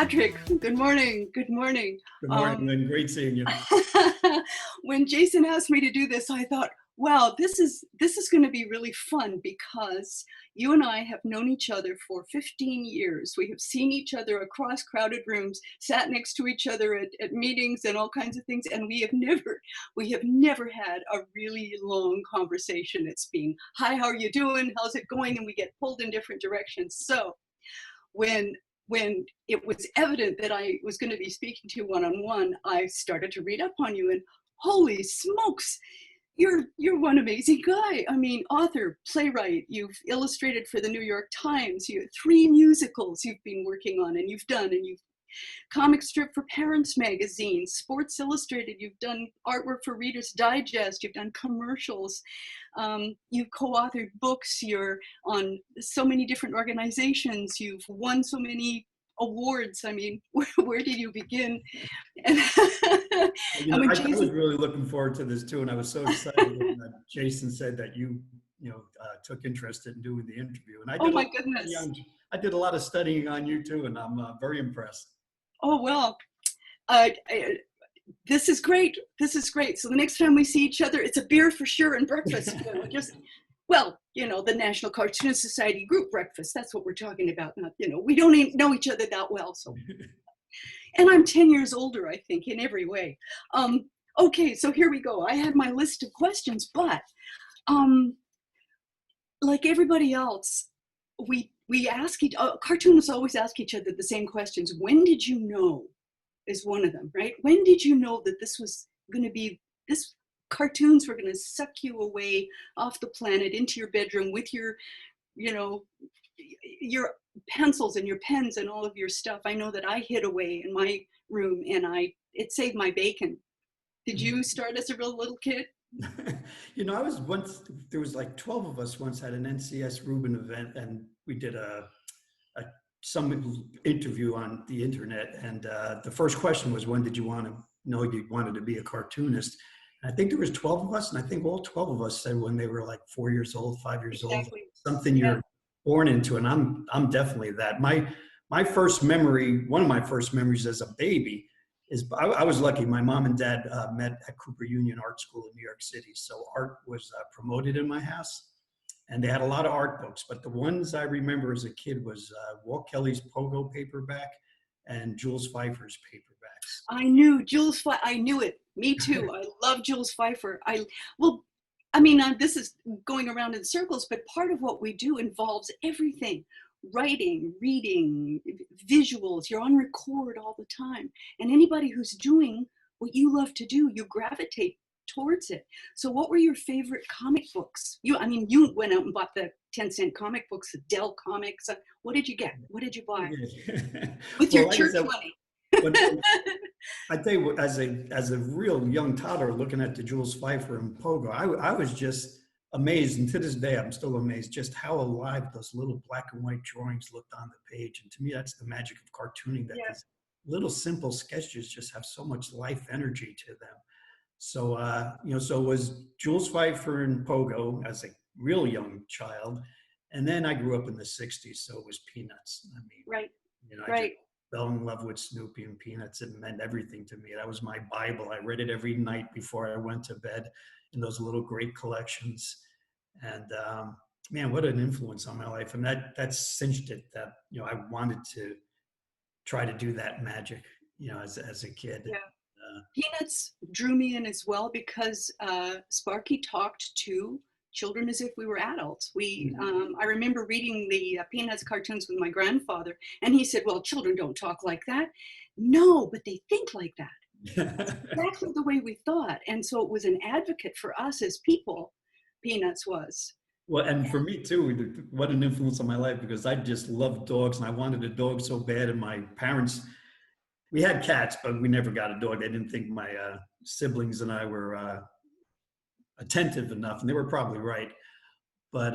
Patrick, good morning. Good morning. Good morning, Lynn. Great seeing you. When Jason asked me to do this, I thought, wow, this is going to be really fun because you and I have known each other for 15 years. We have seen each other across crowded rooms, sat next to each other at meetings and all kinds of things, and we have never had a really long conversation. It's been, hi, how are you doing? How's it going? And we get pulled in different directions. So when it was evident that I was going to be speaking to you one-on-one, I started to read up on you, and holy smokes, you're one amazing guy. I mean, author, playwright, you've illustrated for the New York Times, you have 3 musicals you've been working on and you've done, and you've comic strip for Parents Magazine, Sports Illustrated, you've done artwork for Reader's Digest, you've done commercials, you've co-authored books, you're on so many different organizations, you've won so many awards. I mean, where did you begin? And I was really looking forward to this too, and I was so excited when Jason said that you took interest in doing the interview. And oh my goodness, I did a lot of studying on you too, and I'm very impressed. Oh well, this is great. This is great. So the next time we see each other, it's a beer for sure and breakfast. The National Cartoonist Society group breakfast. That's what we're talking about. Not, we don't even know each other that well. So, and I'm 10 years older, I think, in every way. Okay, so here we go. I had my list of questions, but like everybody else, we ask cartoonists always ask each other the same questions. When did you know is one of them, right? When did you know that this was going to be, cartoons were going to suck you away off the planet into your bedroom with your pencils and your pens and all of your stuff? I know that I hid away in my room and it saved my bacon. Did you start as a real little kid? There was like 12 of us once at an NCS Rubin event, and we did some interview on the internet. And the first question was, when did you want to know you wanted to be a cartoonist? And I think there was 12 of us, and I think all 12 of us said when they were like 4 years old, 5 years exactly. old, something you're born into. And I'm definitely that. My first memory, one of my first memories as a baby, is I was lucky. My mom and dad met at Cooper Union Art School in New York City. So art was promoted in my house, and they had a lot of art books. But the ones I remember as a kid was Walt Kelly's Pogo paperback and Jules Feiffer's paperbacks. I knew Jules Feiffer. I knew it. Me too. I love Jules Feiffer. This is going around in circles, but part of what we do involves everything. Writing, reading, visuals, you're on record all the time. And anybody who's doing what you love to do, you gravitate towards it. So what were your favorite comic books? You went out and bought the 10-cent comic books, the Dell comics. What did you get? What did you buy? With your church money. I tell you what, as a real young toddler looking at the Jules Feiffer and Pogo, I was just amazed, and to this day I'm still amazed just how alive those little black and white drawings looked on the page. And to me, that's the magic of cartooning, that these little simple sketches just have so much life energy to them. So so it was Jules Feiffer and Pogo as a real young child, and then I grew up in the 60s, so it was Peanuts. Right. I just fell in love with Snoopy and Peanuts. It meant everything to me. That was my Bible. I read it every night before I went to bed in those little great collections. And man, what an influence on my life. And that cinched it that, I wanted to try to do that magic, as a kid. Yeah. Peanuts drew me in as well because Sparky talked to children as if we were adults. I remember reading the Peanuts cartoons with my grandfather, and he said, well, children don't talk like that. No, but they think like that. That's exactly the way we thought. And so it was an advocate for us as people, Peanuts was. Well, and for me too, what an influence on my life, because I just loved dogs and I wanted a dog so bad. And my parents, we had cats, but we never got a dog. They didn't think my siblings and I were attentive enough, and they were probably right. But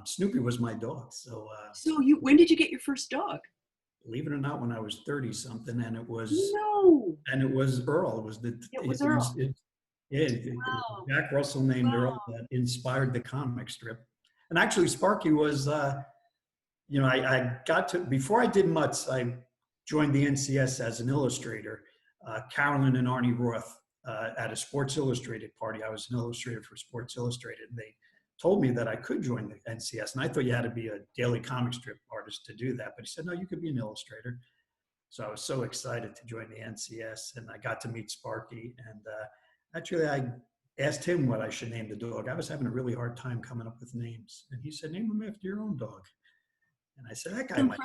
Snoopy was my dog. So when did you get your first dog? Believe it or not, when I was 30 something, and it was Earl. It was Earl. Wow. Jack Russell named Earl, that inspired the comic strip. And actually, Sparky was, I got to, before I did Mutts, I joined the NCS as an illustrator. Carolyn and Arnie Roth at a Sports Illustrated party. I was an illustrator for Sports Illustrated, and they told me that I could join the NCS. And I thought you had to be a daily comic strip artist to do that. But he said, no, you could be an illustrator. So I was so excited to join the NCS, and I got to meet Sparky. And actually, I asked him what I should name the dog. I was having a really hard time coming up with names. And he said, name him after your own dog. And I said, that guy might.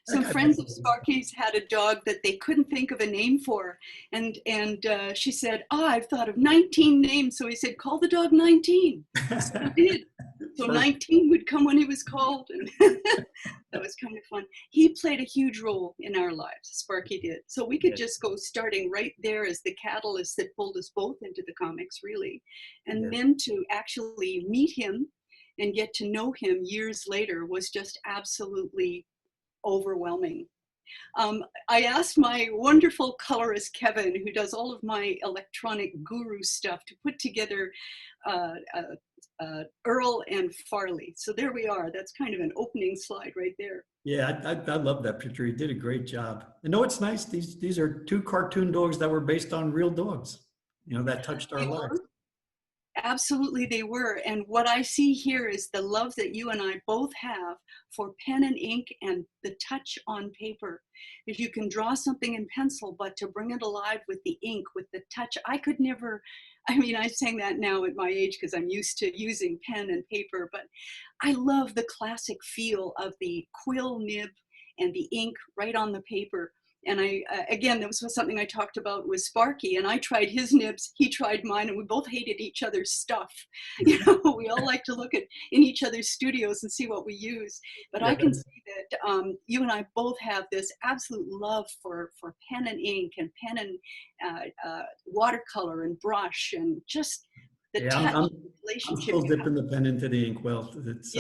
Some friends of Sparky's had a dog that they couldn't think of a name for. And she said, I've thought of 19 names. So he said, call the dog 19. So he did. So 19 would come when he was called. And that was kind of fun. He played a huge role in our lives, Sparky did. So we could just go starting right there as the catalyst that pulled us both into the comics, really. And then to actually meet him and get to know him years later was just absolutely overwhelming. I asked my wonderful colorist, Kevin, who does all of my electronic guru stuff, to put together Earl and Farley. So there we are. That's kind of an opening slide right there. Yeah, I love that picture. He did a great job. And no, it's nice. These are two cartoon dogs that were based on real dogs, that touched our lives. Absolutely, they were. And what I see here is the love that you and I both have for pen and ink and the touch on paper. If you can draw something in pencil, but to bring it alive with the ink, with the touch, I could never, I'm saying that now at my age because I'm used to using pen and paper, but I love the classic feel of the quill nib and the ink right on the paper. And again, that was something I talked about with Sparky, and I tried his nibs, he tried mine, and we both hated each other's stuff. We all like to look in each other's studios and see what we use. But I can see that you and I both have this absolute love for pen and ink and pen and watercolor and brush and just the touch relationship. I'm still dipping the pen into the ink well. It's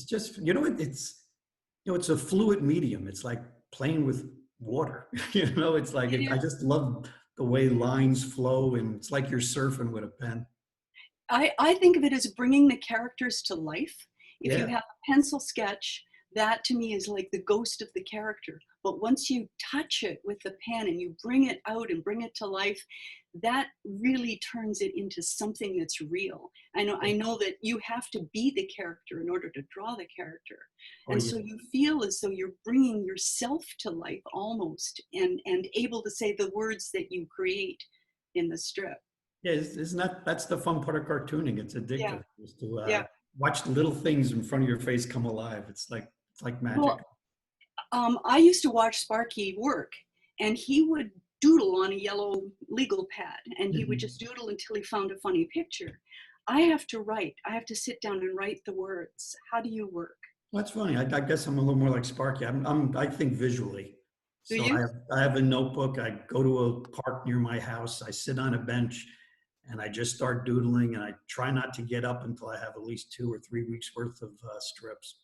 just, it's a fluid medium. It's like playing with water. It's like, I just love the way lines flow, and it's like you're surfing with a pen. I think of it as bringing the characters to life. If you have a pencil sketch, that to me is like the ghost of the character. But once you touch it with the pen and you bring it out and bring it to life, that really turns it into something that's real. I know that you have to be the character in order to draw the character. So you feel as though you're bringing yourself to life almost, and able to say the words that you create in the strip. Yeah, that's the fun part of cartooning. It's addictive. Is to watch the little things in front of your face come alive. It's like magic. Well, I used to watch Sparky work, and he would doodle on a yellow legal pad, and he would just doodle until he found a funny picture. I have to write. I have to sit down and write the words. How do you work? Well, that's funny. I guess I'm a little more like Sparky. I think visually. Do you? I have a notebook. I go to a park near my house. I sit on a bench, and I just start doodling, and I try not to get up until I have at least 2 or 3 weeks worth of strips.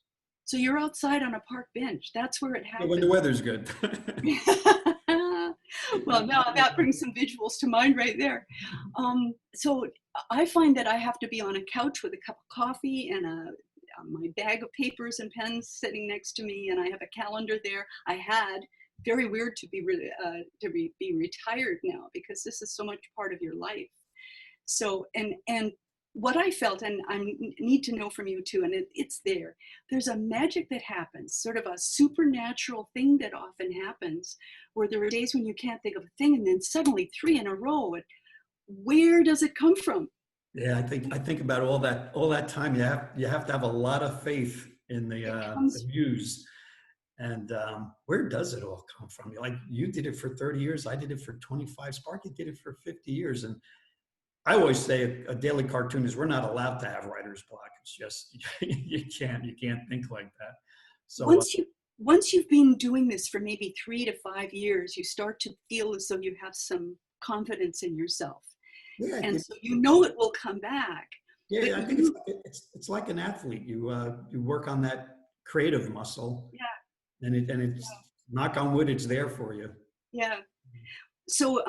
So you're outside on a park bench. That's where it happens. When the weather's good. Well, now that brings some visuals to mind right there. So I find that I have to be on a couch with a cup of coffee and my bag of papers and pens sitting next to me, and I have a calendar there. I had, very weird to be retired now, because this is so much part of your life. So, and what I felt, and I need to know from you too, and it's there's a magic that happens, sort of a supernatural thing that often happens, where there are days when you can't think of a thing, and then suddenly 3 in a row. Where does it come from? Yeah, I think about all that time. You have to have a lot of faith in the muse. And where does it all come from? Like, you did it for 30 years. I did it for 25. Sparky did it for 50 years. And I always say a daily cartoonist, we're not allowed to have writer's block. It's just, you can't think like that. So once you've been doing this for maybe 3 to 5 years, you start to feel as though you have some confidence in yourself. Yeah, and so you know it will come back. Yeah, I think it's like an athlete. You work on that creative muscle. Yeah. And it's knock on wood, it's there for you. Yeah. So,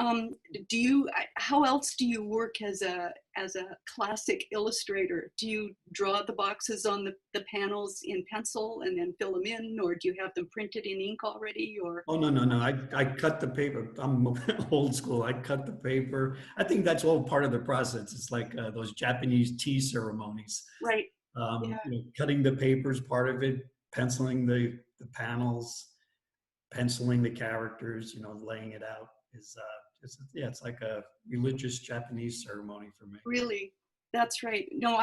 how else do you work as a classic illustrator? Do you draw the boxes on the panels in pencil and then fill them in, or do you have them printed in ink already, or? Oh, no, no, no. I cut the paper. I'm old school. I cut the paper. I think that's all part of the process. It's like those Japanese tea ceremonies. Right. Yeah. Cutting the paper is part of it, penciling the panels, penciling the characters, laying it out is, it's like a religious Japanese ceremony for me. Really, that's right. No,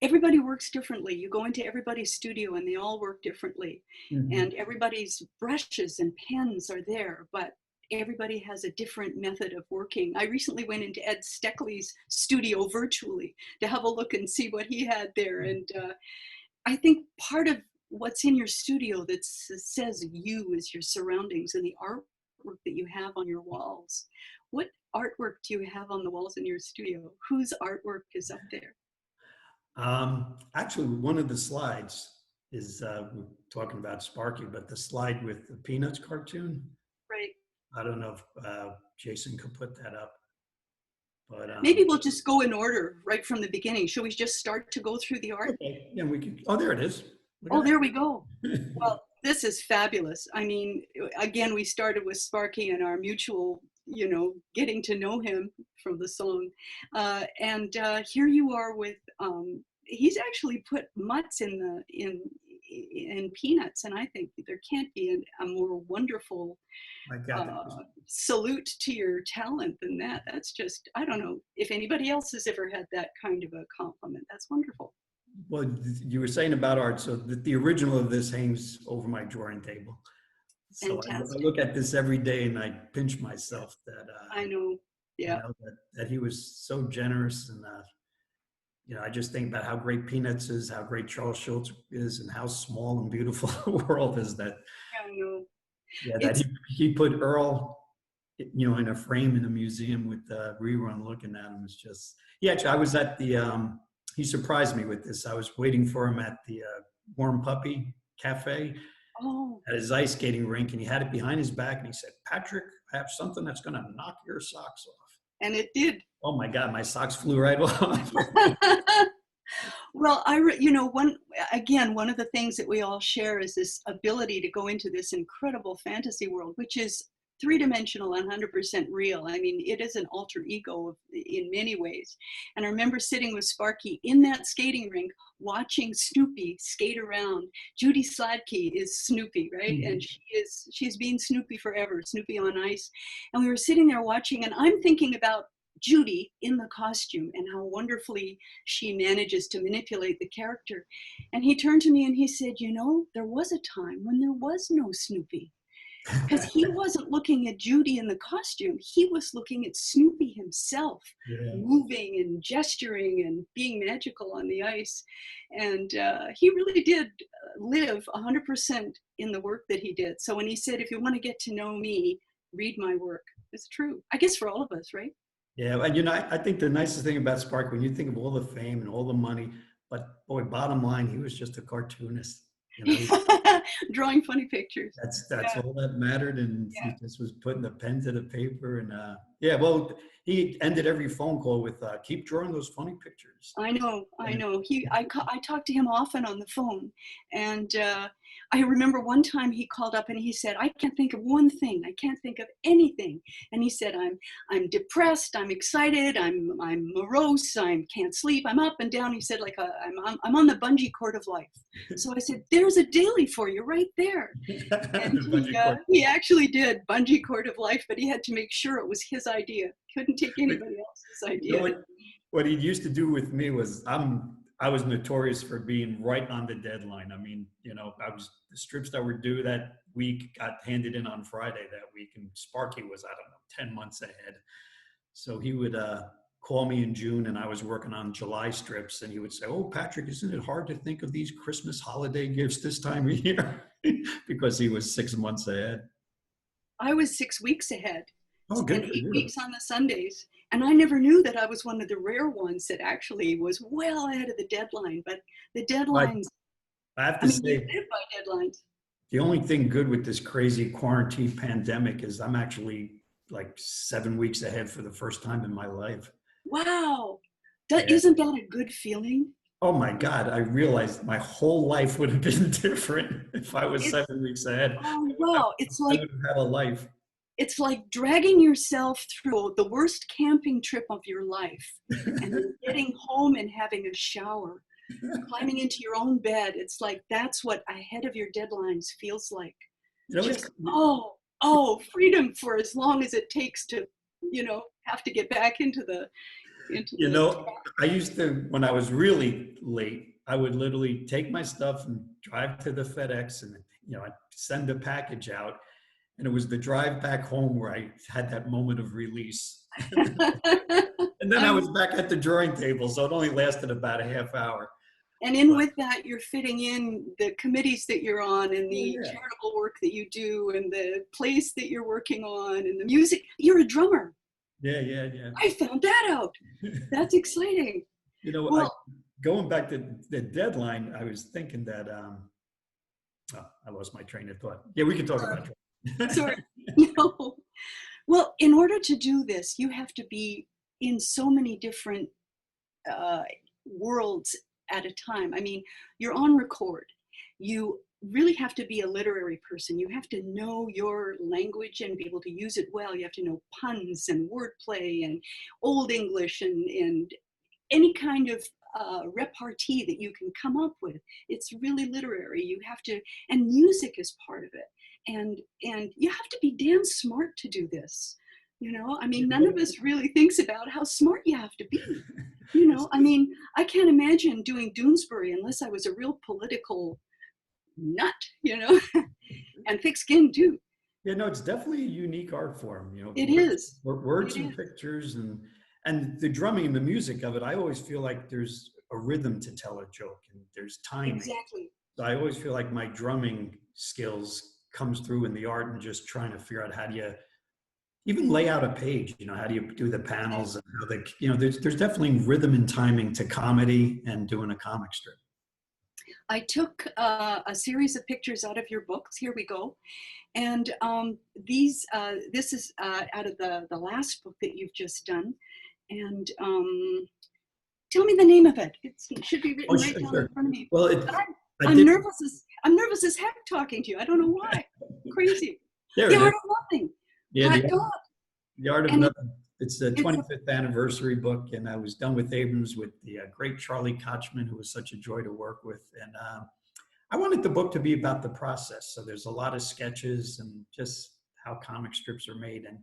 everybody works differently. You go into everybody's studio and they all work differently. Mm-hmm. And everybody's brushes and pens are there, but everybody has a different method of working. I recently went into Ed Steckley's studio virtually to have a look and see what he had there. And I think part of what's in your studio that says you is your surroundings and the artwork that you have on your walls. What artwork do you have on the walls in your studio? Whose artwork is up there? Actually, one of the slides is, we're talking about Sparky, but the slide with the Peanuts cartoon. Right. I don't know if Jason could put that up. But maybe we'll just go in order right from the beginning. Should we just start to go through the art? Okay. Yeah, we can. Oh, there it is. Oh, there we go. Well, this is fabulous. I mean, again, we started with Sparky and our mutual, getting to know him from the song. And here you are with, he's actually put Mutts in Peanuts, and I think there can't be a more wonderful salute to your talent than that. That's just, I don't know if anybody else has ever had that kind of a compliment. That's wonderful. Well, you were saying about art, so the original of this hangs over my drawing table. So I look at this every day and I pinch myself that I know, yeah, that he was so generous, and I just think about how great Peanuts is, how great Charles Schulz is, and how small and beautiful the world is. That I know. Yeah, that he put Earl, in a frame in a museum with Rerun looking at him. It's just, I was at the. He surprised me with this. I was waiting for him at the Warm Puppy Cafe at his ice skating rink, and he had it behind his back, and he said, "Patrick, I have something that's going to knock your socks off." And it did. Oh my God, my socks flew right off. Well, one of the things that we all share is this ability to go into this incredible fantasy world, which is three-dimensional and 100% real. I mean, it is an alter ego in many ways. And I remember sitting with Sparky in that skating rink, watching Snoopy skate around. Judy Sladkey is Snoopy, right? Mm-hmm. And she's been Snoopy forever, Snoopy on Ice. And we were sitting there watching, and I'm thinking about Judy in the costume and how wonderfully she manages to manipulate the character. And he turned to me and he said, there was a time when there was no Snoopy. Because he wasn't looking at Judy in the costume. He was looking at Snoopy himself, moving and gesturing and being magical on the ice. And he really did live 100% in the work that he did. So when he said, if you want to get to know me, read my work, it's true. I guess for all of us, right? Yeah, and I think the nicest thing about Spark, when you think of all the fame and all the money, but boy, bottom line, he was just a cartoonist. Drawing funny pictures. That's all that mattered, and he just was putting the pen to the paper. And well, he ended every phone call with keep drawing those funny pictures. I know. I talked to him often on the phone, and I remember one time he called up and he said, I can't think of one thing. I can't think of anything. And he said, I'm depressed. I'm excited. I'm morose. I can't sleep. I'm up and down. He said, I'm on the bungee cord of life. So I said, there's a daily for you right there. And he actually did bungee cord of life, but he had to make sure it was his idea. Couldn't take anybody else's idea. What he used to do with me was I was notorious for being right on the deadline. I mean, the strips that were due that week got handed in on Friday that week, and Sparky was, 10 months ahead. So he would call me in June, and I was working on July strips, and he would say, "Oh, Patrick, isn't it hard to think of these Christmas holiday gifts this time of year?" Because he was 6 months ahead. I was 6 weeks ahead. Oh, good. And 8 weeks on the Sundays. And I never knew that I was one of the rare ones that actually was well ahead of the deadline. But the deadlines, I have to say, you live by deadlines. The only thing good with this crazy quarantine pandemic is I'm actually like 7 weeks ahead for the first time in my life. Wow. Yeah. Isn't that a good feeling? Oh my God, I realized my whole life would have been different if I was It's, 7 weeks ahead. oh, wow. I would have had a life. It's like dragging yourself through the worst camping trip of your life and then getting home and having a shower, climbing into your own bed. It's like, that's what ahead of your deadlines feels like. You know, Just, oh, freedom for as long as it takes to, have to get back into the, I used to, when I was really late, I would literally take my stuff and drive to the FedEx and, I'd send a package out. And it was the drive back home where I had that moment of release. And then I was back at the drawing table, so it only lasted about a half hour. And with that, you're fitting in the committees that you're on and the charitable work that you do and the place that you're working on and the music. You're a drummer. Yeah. I found that out. That's exciting. Going back to the deadline, I was thinking that, I lost my train of thought. Yeah, we can talk about it. Sorry. No. Well, in order to do this, you have to be in so many different worlds at a time. I mean, you're on record. You really have to be a literary person. You have to know your language and be able to use it well. You have to know puns and wordplay and Old English and any kind of repartee that you can come up with. It's really literary. You have to, and music is part of it. And you have to be damn smart to do this. I mean, none of us really thinks about how smart you have to be. I mean, I can't imagine doing Doonesbury unless I was a real political nut, and thick-skinned too. Yeah, no, it's definitely a unique art form. It is. Words and pictures and the drumming and the music of it. I always feel like there's a rhythm to tell a joke and there's timing. Exactly. So I always feel like my drumming skills comes through in the art and just trying to figure out how do you even lay out a page, how do you do the panels and how they, there's definitely rhythm and timing to comedy and doing a comic strip. I took a series of pictures out of your books. Here we go. And this is out of the last book that you've just done. And tell me the name of it. It should be written right down in front of me. Well, I'm nervous as heck talking to you. I don't know why. Crazy. The Art of Nothing. Yeah, the Art of Nothing. It's the 25th anniversary book, and I was done with Abrams with the great Charlie Kochman, who was such a joy to work with. And I wanted the book to be about the process. So there's a lot of sketches and just how comic strips are made. And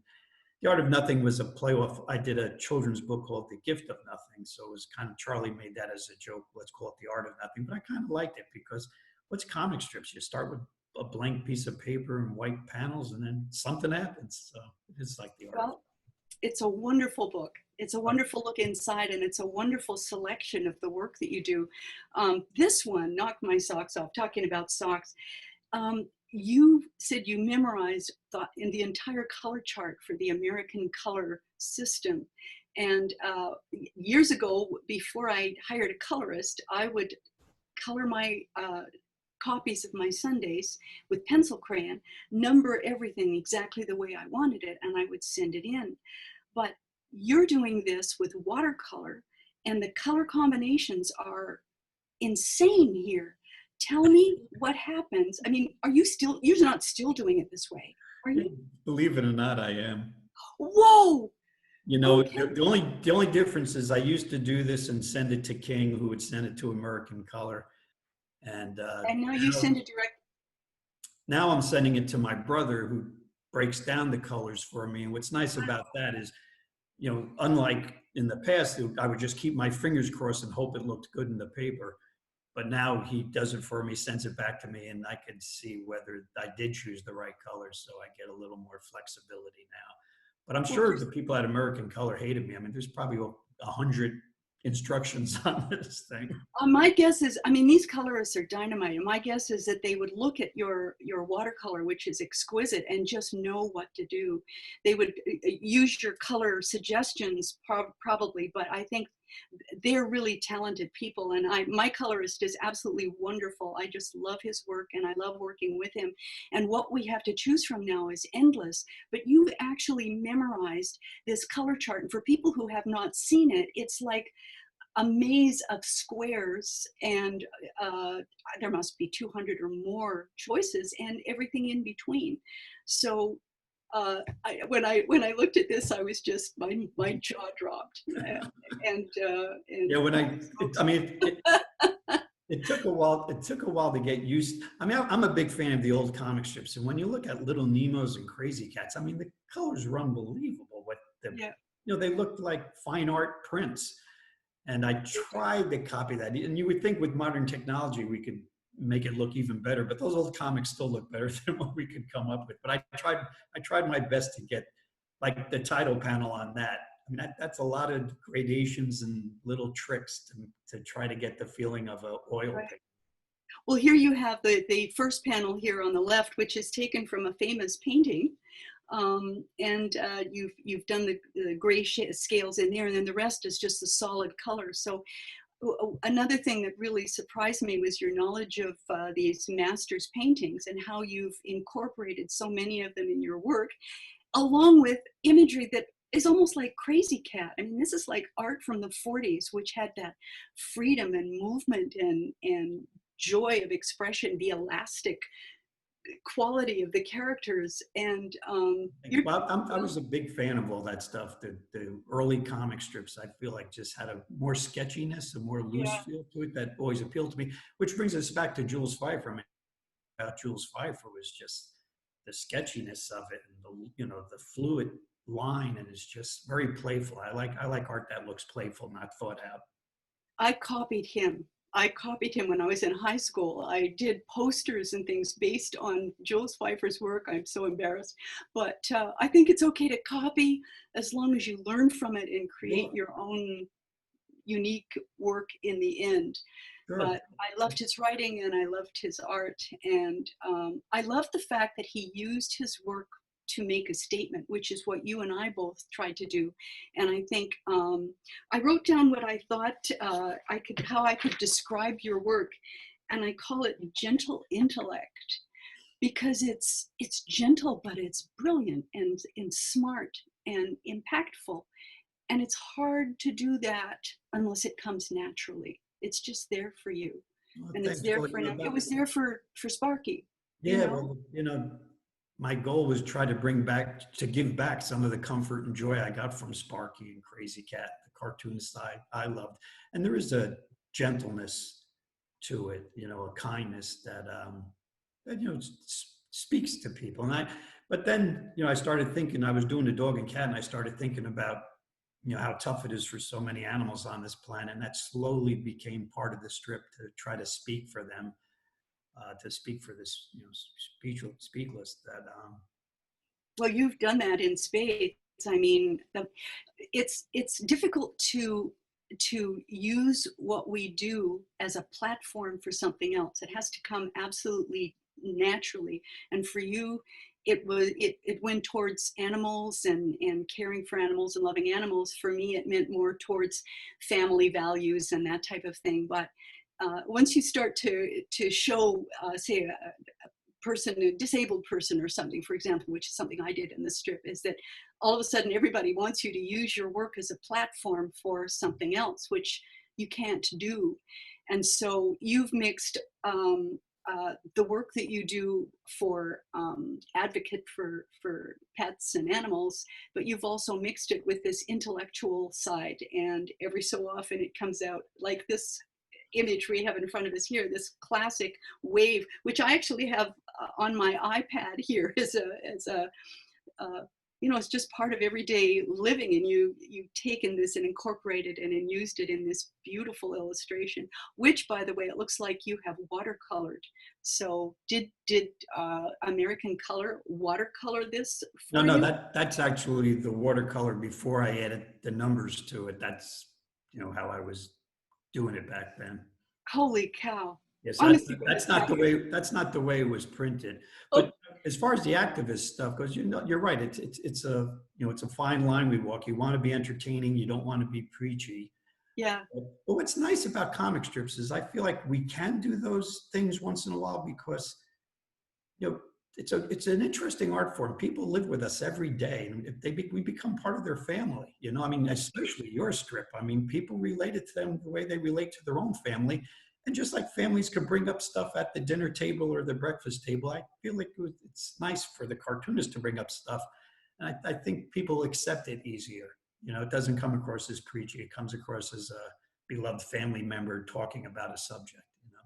The Art of Nothing was a play off. I did a children's book called The Gift of Nothing. So it was kind of, Charlie made that as a joke. Let's call it The Art of Nothing. But I kind of liked it because what's comic strips? You start with a blank piece of paper and white panels, and then something happens. So it's like the art. Well, it's a wonderful book. It's a wonderful look inside, and it's a wonderful selection of the work that you do. This one knocked my socks off. Talking about socks, you said you memorized in the entire color chart for the American color system. And years ago, before I hired a colorist, I would color my copies of my Sundays with pencil crayon, number everything exactly the way I wanted it, and I would send it in. But you're doing this with watercolor, and the color combinations are insane here. Tell me what happens. I mean, you're not still doing it this way, are you? Believe it or not, I am. Whoa! Okay. The only difference is I used to do this and send it to King, who would send it to American Color. And now you send it direct. Now I'm sending it to my brother, who breaks down the colors for me. And what's nice about that is, unlike in the past, I would just keep my fingers crossed and hope it looked good in the paper. But now he does it for me, sends it back to me, and I can see whether I did choose the right colors. So I get a little more flexibility now. But I'm sure the people at American Color hated me. I mean, there's probably 100 instructions on this thing. My guess is, these colorists are dynamite. And my guess is that they would look at your watercolor, which is exquisite, and just know what to do. They would use your color suggestions probably, but I think they're really talented people. And my colorist is absolutely wonderful. I just love his work and I love working with him. And what we have to choose from now is endless. But you've actually memorized this color chart. And for people who have not seen it, it's like a maze of squares, and there must be 200 or more choices and everything in between. So when I looked at this, I was just, my jaw dropped. Yeah, it took a while. It took a while to get used. I mean, I'm a big fan of the old comic strips, and when you look at Little Nemos and Crazy Cats, I mean, the colors were unbelievable. They looked like fine art prints. And I tried to copy that. And you would think with modern technology, we could make it look even better, but those old comics still look better than what we could come up with. But I tried my best to get like the title panel on that. I mean, that's a lot of gradations and little tricks to try to get the feeling of an oil painting. Well, here you have the first panel here on the left, which is taken from a famous painting. And you've done the gray scales in there, and then the rest is just the solid color. So another thing that really surprised me was your knowledge of these masters paintings and how you've incorporated so many of them in your work, along with imagery that is almost like Crazy Cat. I mean, this is like art from the 40s, which had that freedom and movement and joy of expression, the elastic quality of the characters. And I was a big fan of all that stuff. The early comic strips, I feel like, just had a more sketchiness, a more loose feel to it that always appealed to me, which brings us back to Jules Feiffer. I mean, about Jules Feiffer was just the sketchiness of it, and the fluid line, and it's just very playful. I like art that looks playful, not thought out. I copied him when I was in high school. I did posters and things based on Jules Feiffer's work. I'm so embarrassed. But I think it's okay to copy as long as you learn from it and create your own unique work in the end. Sure. But I loved his writing and I loved his art. And I loved the fact that he used his work to make a statement, which is what you and I both tried to do. And I think I wrote down what I thought how I could describe your work, and I call it gentle intellect, because it's gentle, but it's brilliant and smart and impactful. And it's hard to do that unless it comes naturally. It's just there for you. Well, and it's there for now. It was there for Sparky. Yeah, my goal was to give back some of the comfort and joy I got from Sparky and Crazy Cat, the cartoon side I loved. And there is a gentleness to it, a kindness that speaks to people. But then I started thinking, I was doing the dog and cat, and I started thinking about how tough it is for so many animals on this planet, and that slowly became part of the strip to try to speak for them. To speak for this, speechless. That well, you've done that in spades. I mean, it's difficult to use what we do as a platform for something else. It has to come absolutely naturally. And for you, it went towards animals and caring for animals and loving animals. For me, it meant more towards family values and that type of thing. But once you start to show, say, a disabled person or something, for example, which is something I did in the strip, is that all of a sudden everybody wants you to use your work as a platform for something else, which you can't do. And so you've mixed the work that you do for advocate for pets and animals, but you've also mixed it with this intellectual side. And every so often it comes out like this image we have in front of us here, this classic wave, which I actually have on my iPad here as a it's just part of everyday living, and you've taken this and incorporated and used it in this beautiful illustration, which, by the way, it looks like you have watercolored. So did American Color watercolor this for you? No, that's actually the watercolor before I added the numbers to it. That's how I was doing it back then. Holy cow. Yes, that's not the way it was printed. But as far as the activist stuff goes, you're right. It's a fine line we walk. You want to be entertaining. You don't want to be preachy. Yeah. But what's nice about comic strips is I feel like we can do those things once in a while because, you know, it's an interesting art form. People live with us every day, and if we become part of their family. You know, I mean, especially your strip. I mean, people related to them the way they relate to their own family, and just like families could bring up stuff at the dinner table or the breakfast table, I feel like it's nice for the cartoonist to bring up stuff, and I think people accept it easier. You know, it doesn't come across as preachy. It comes across as a beloved family member talking about a subject. You know.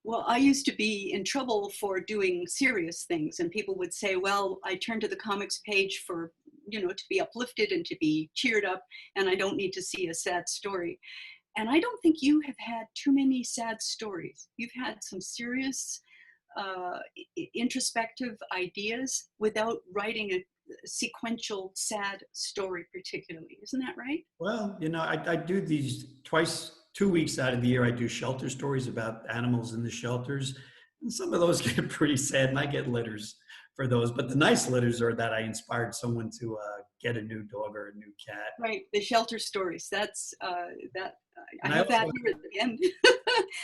Well, I used to be in trouble for doing serious things, and people would say, well, I turn to the comics page for, to be uplifted and to be cheered up, and I don't need to see a sad story. And I don't think you have had too many sad stories. You've had some serious, uh, introspective ideas without writing a sequential sad story particularly. Isn't that right? Well, you know, I do these twice, 2 weeks out of the year. I do shelter stories about animals in the shelters. And some of those get pretty sad, and I get letters for those. But the nice letters are that I inspired someone to get a new dog or a new cat. Right, the shelter stories. That's that. I And have that here at the end.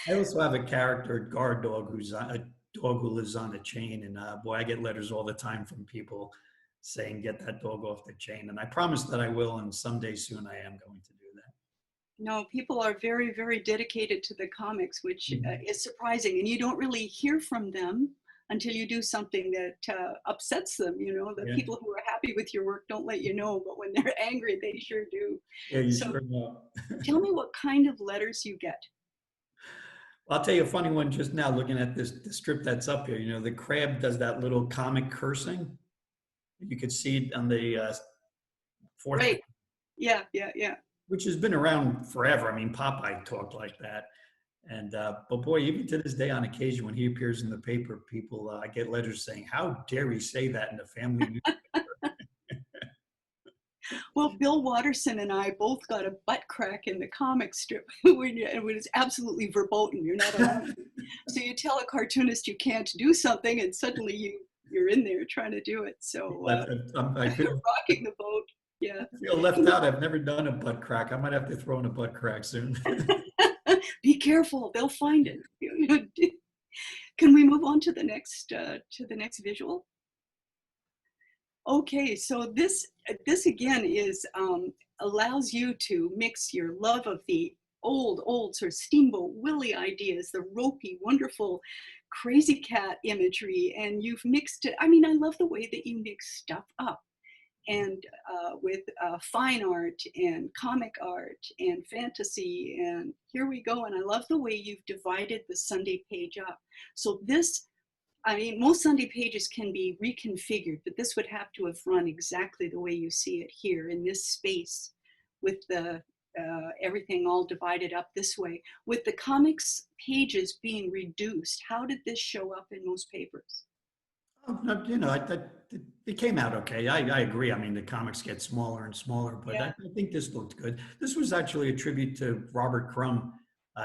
I also have a character, a guard dog, a dog who lives on a chain. And boy, I get letters all the time from people saying, get that dog off the chain. And I promise that I will. And someday soon I am going to do that. No, people are very, very dedicated to the comics, which Mhm. is surprising. And you don't really hear from them until you do something that upsets them. The Yeah. people who are happy with your work don't let you know, but when they're angry, they sure do. Yeah, you So sure know. tell me what kind of letters you get. I'll tell you a funny one just now looking at the strip that's up here. You know, the crab does that little comic cursing. You could see it on the fourth, Right. Yeah, yeah, yeah. which has been around forever. I mean, Popeye talked like that. And but boy, even to this day, on occasion when he appears in the paper, people I get letters saying, "How dare he say that in a family news?" Well, Bill Watterson and I both got a butt crack in the comic strip. It was absolutely verboten. You're not allowed to. So you tell a cartoonist you can't do something, and suddenly you're in there trying to do it. So I rocking the boat. Yeah. feel left out. I've never done a butt crack. I might have to throw in a butt crack soon. Be careful; they'll find it. Can we move on to the next visual? Okay, so this again is allows you to mix your love of the old sort of Steamboat Willie ideas, the ropey, wonderful, crazy cat imagery, and you've mixed it. I mean, I love the way that you mix stuff up, and with fine art and comic art and fantasy, and here we go. And I love the way you've divided the Sunday page up. So this, I mean, most Sunday pages can be reconfigured, but this would have to have run exactly the way you see it here in this space with the everything all divided up this way. With the comics pages being reduced, how did this show up in most papers? Oh, no, you know, it came out okay. I agree. I mean, the comics get smaller and smaller, but Yeah, I think this looked good. This was actually a tribute to Robert Crumb.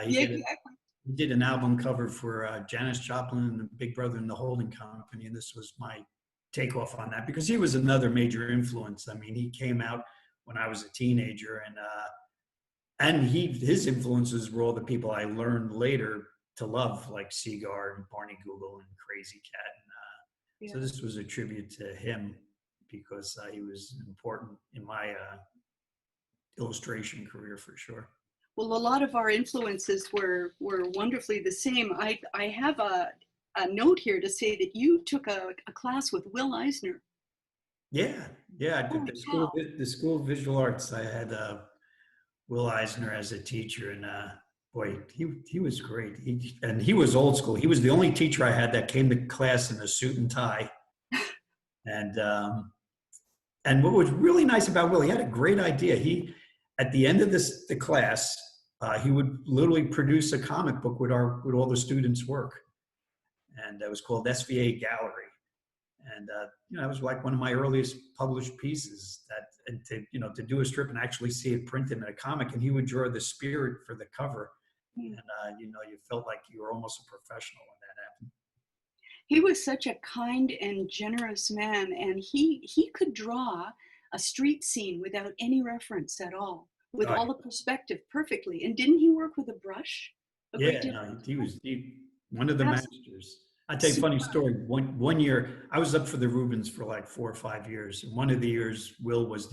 He yeah, did exactly. he did an album cover for Janis Joplin and Big Brother and the Holding Company, and this was my takeoff on that because he was another major influence. I mean, he came out when I was a teenager, and his influences were all the people I learned later to love, like Segar and Barney Google and Crazy Cat. Yeah. So this was a tribute to him because he was important in my illustration career for sure. Well, a lot of our influences were wonderfully the same. I have a note here to say that you took a class with Will Eisner. Yeah, yeah. I did Holy cow. the school of visual arts. I had Will Eisner as a teacher, and boy, he was great. He was old school. He was the only teacher I had that came to class in a suit and tie. And what was really nice about Will, he had a great idea. He at the end of the class, he would literally produce a comic book with all the students' work, and it was called SVA Gallery. And you know, it was like one of my earliest published pieces. And to do a strip and actually see it printed in a comic, and he would draw the spirit for the cover, Hmm. and you felt like you were almost a professional when that happened. He was such a kind and generous man, and he could draw a street scene without any reference at all. with Oh, all the perspective perfectly. And didn't he work with a brush a great yeah, deal? no, he was one of the Absolutely. masters. I'll tell you a funny story. One year, I was up for the Rubens for like 4 or 5 years. And one of the years, Will was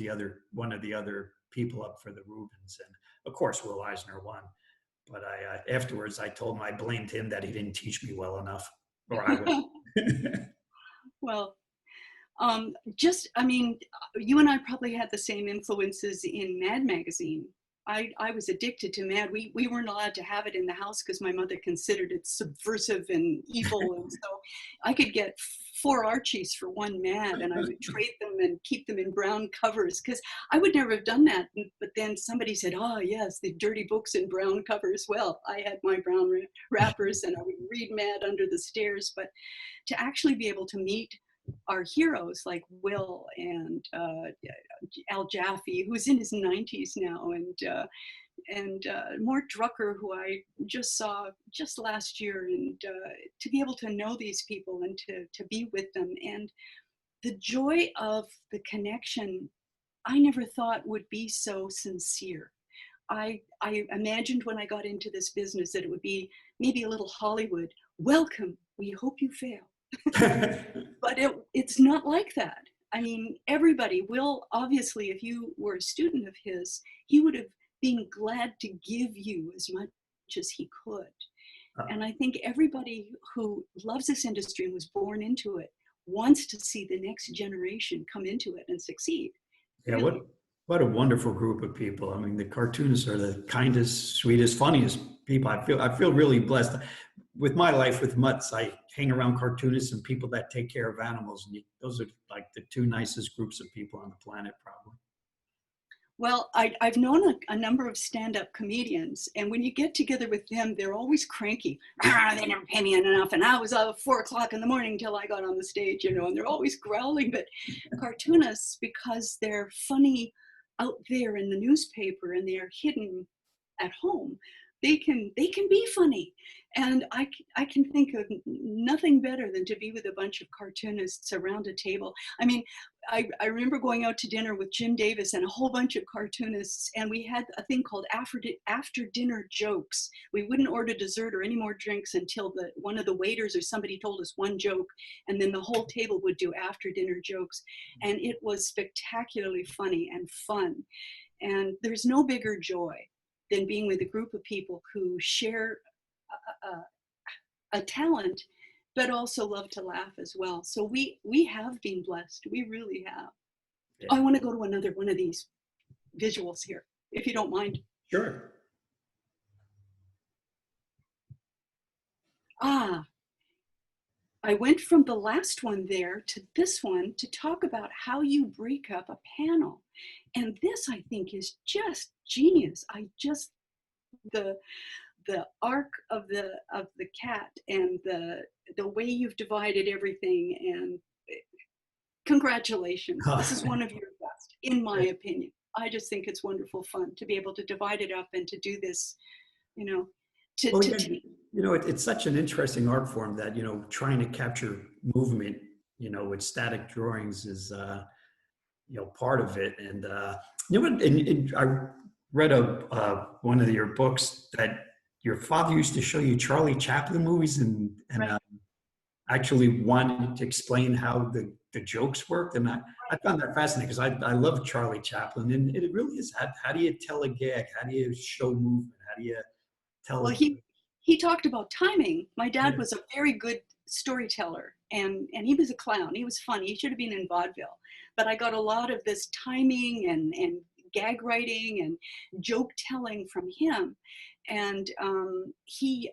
one of the other people up for the Rubens. And of course, Will Eisner won. But afterwards, I told him I blamed him that he didn't teach me well enough, or I would. Well, I mean, you and I probably had the same influences in Mad magazine. I was addicted to Mad. We weren't allowed to have it in the house because my mother considered it subversive and evil. And so I could get 4 Archies for 1 Mad, and I would trade them and keep them in brown covers because I would never have done that. But then somebody said, oh, yes, the dirty books in brown covers. Well, I had my brown wrappers and I would read Mad under the stairs. But to actually be able to meet our heroes like Will and Al Jaffe, who's in his 90s now, and Mort Drucker, who I just saw just last year, and to be able to know these people and to be with them, and the joy of the connection, I never thought would be so sincere. I imagined when I got into this business that it would be maybe a little Hollywood. Welcome, we hope you fail. But it's not like that. I mean, everybody will, obviously, if you were a student of his, he would have been glad to give you as much as he could. And I think everybody who loves this industry and was born into it wants to see the next generation come into it and succeed. Yeah, Really. what a wonderful group of people. I mean, the cartoonists are the kindest, sweetest, funniest people. I feel really blessed. With my life with Mutts, I hang around cartoonists and people that take care of animals, and those are like the 2 nicest groups of people on the planet, probably. Well, I've known a number of stand-up comedians, and when you get together with them, they're always cranky. They never pay me enough, and I was up at 4 o'clock in the morning till I got on the stage, you know, and they're always growling. But cartoonists, because they're funny out there in the newspaper and they are hidden at home, they can be funny. And I can think of nothing better than to be with a bunch of cartoonists around a table. I mean, I remember going out to dinner with Jim Davis and a whole bunch of cartoonists, and we had a thing called after dinner jokes. We wouldn't order dessert or any more drinks until one of the waiters or somebody told us one joke, and then the whole table would do after dinner jokes. And it was spectacularly funny and fun. And there's no bigger joy than being with a group of people who share a talent, but also love to laugh as well. So we have been blessed. We really have. Yeah. I want to go to another one of these visuals here, if you don't mind. Sure. I went from the last one there to this one to talk about how you break up a panel. And this, I think, is just genius. The arc of the cat and the way you've divided everything, and congratulations. This is one of your best, in my opinion. I just think it's wonderful fun to be able to divide it up and to do this, you know, it's such an interesting art form that, trying to capture movement, with static drawings is, part of it. And, I read one of your books that your father used to show you Charlie Chaplin movies and Right. Actually wanted to explain how the jokes worked. And I found that fascinating because I love Charlie Chaplin. And it really is, how do you tell a gag? How do you show movement? How do you tell Well, it? he talked about timing. My dad Yeah. was a very good storyteller, and he was a clown. He was funny. He should have been in vaudeville. But I got a lot of this timing and gag writing and joke telling from him. And he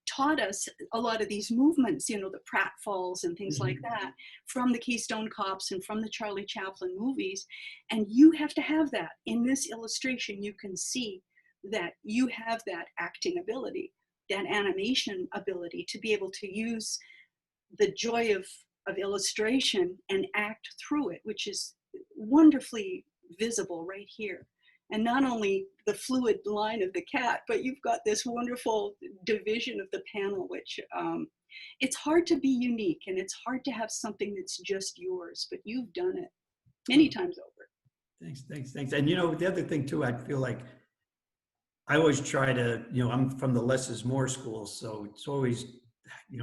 taught us a lot of these movements, the pratfalls and things like that, from the Keystone Cops and from the Charlie Chaplin movies. And you have to have that. In this illustration, you can see that you have that acting ability, that animation ability to be able to use the joy of illustration and act through it, which is wonderfully visible right here. And not only the fluid line of the cat, but you've got this wonderful division of the panel, which it's hard to be unique, and it's hard to have something that's just yours, but you've done it many times over. Thanks. And the other thing too, I feel like I always try to, I'm from the less is more school, so it's always,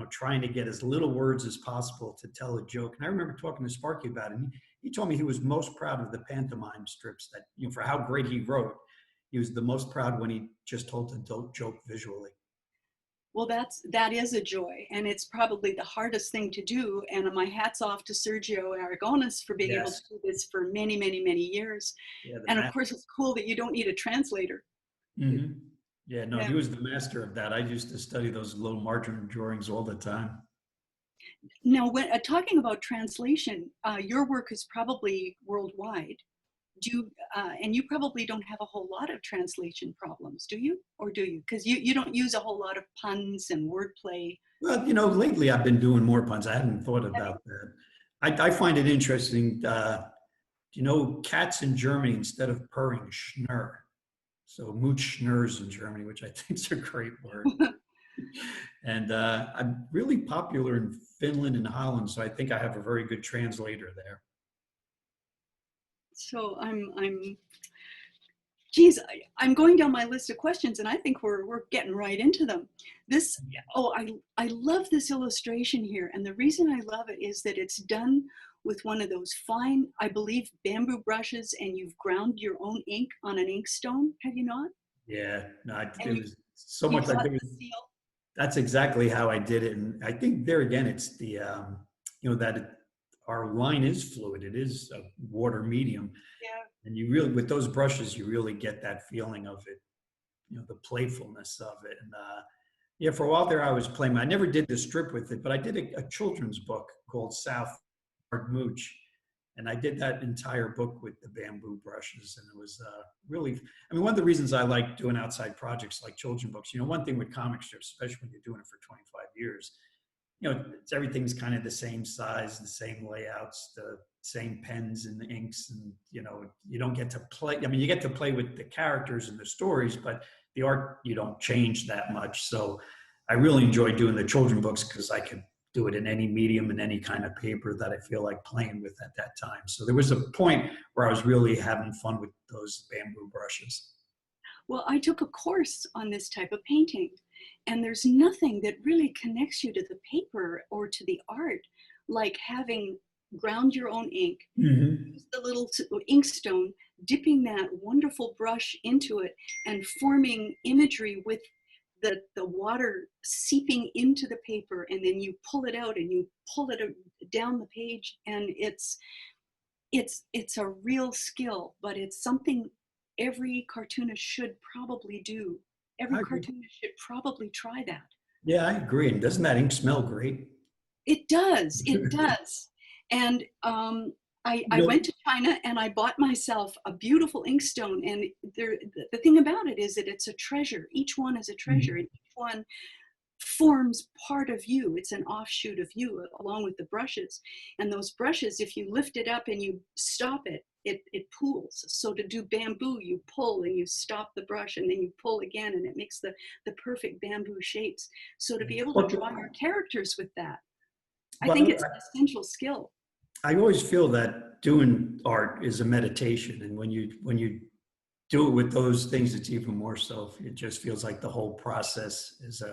trying to get as little words as possible to tell a joke. And I remember talking to Sparky about it, and he told me he was most proud of the pantomime strips that, for how great he wrote. He was the most proud when he just told the joke visually. Well, that is a joy, and it's probably the hardest thing to do. And my hat's off to Sergio Aragones for being able to do this for many, many, many years. Yeah, and of course, it's cool that you don't need a translator. Mm-hmm. Yeah, no, he was the master of that. I used to study those little margin drawings all the time. Now, when talking about translation, your work is probably worldwide. And you probably don't have a whole lot of translation problems, do you? Or do you? Because you don't use a whole lot of puns and wordplay. Well, lately I've been doing more puns. I hadn't thought about that. I find it interesting. Cats in Germany, instead of purring, schnurr. So Mutts schnurrs in Germany, which I think is a great word. And I'm really popular in Finland and Holland, so I think I have a very good translator there. So geez, I'm going down my list of questions, and I think we're getting right into them. I love this illustration here, and the reason I love it is that it's done with one of those fine, I believe, bamboo brushes, and you've ground your own ink on an ink stone. Have you not? Yeah, no, it was so much. I think that's exactly how I did it, and I think there again, it's the our line is fluid. It is a water medium. Yeah. And you really, with those brushes, you really get that feeling of it, the playfulness of it. And for a while there, I was playing. I never did the strip with it, but I did a children's book called South Mooch. And I did that entire book with the bamboo brushes. And it was really, one of the reasons I like doing outside projects like children's books, one thing with comic strips, especially when you're doing it for 25 years, everything's kind of the same size, the same layouts, the same pens and the inks, and you don't get to play. You get to play with the characters and the stories, but the art you don't change that much. So I really enjoy doing the children's books because I could do it in any medium and any kind of paper that I feel like playing with at that time. So there was a point where I was really having fun with those bamboo brushes. Well, I took a course on this type of painting, and there's nothing that really connects you to the paper or to the art like having ground your own ink, use the little ink stone, dipping that wonderful brush into it and forming imagery with the water seeping into the paper, and then you pull it out and you pull it down the page, and it's a real skill, but it's something every cartoonist should probably do. Every cartoonist should probably try that. Yeah, I agree. And doesn't that ink smell great? It does. It does. And I went to China and I bought myself a beautiful inkstone. And the thing about it is that it's a treasure. Each one is a treasure, and each one forms part of you. It's an offshoot of you, along with the brushes. And those brushes, if you lift it up and you stop it, it pools. So to do bamboo, you pull and you stop the brush, and then you pull again, and it makes the perfect bamboo shapes. So to be able to draw your characters with that, I think it's an essential skill. I always feel that doing art is a meditation, and when you do it with those things, it's even more so. It just feels like the whole process is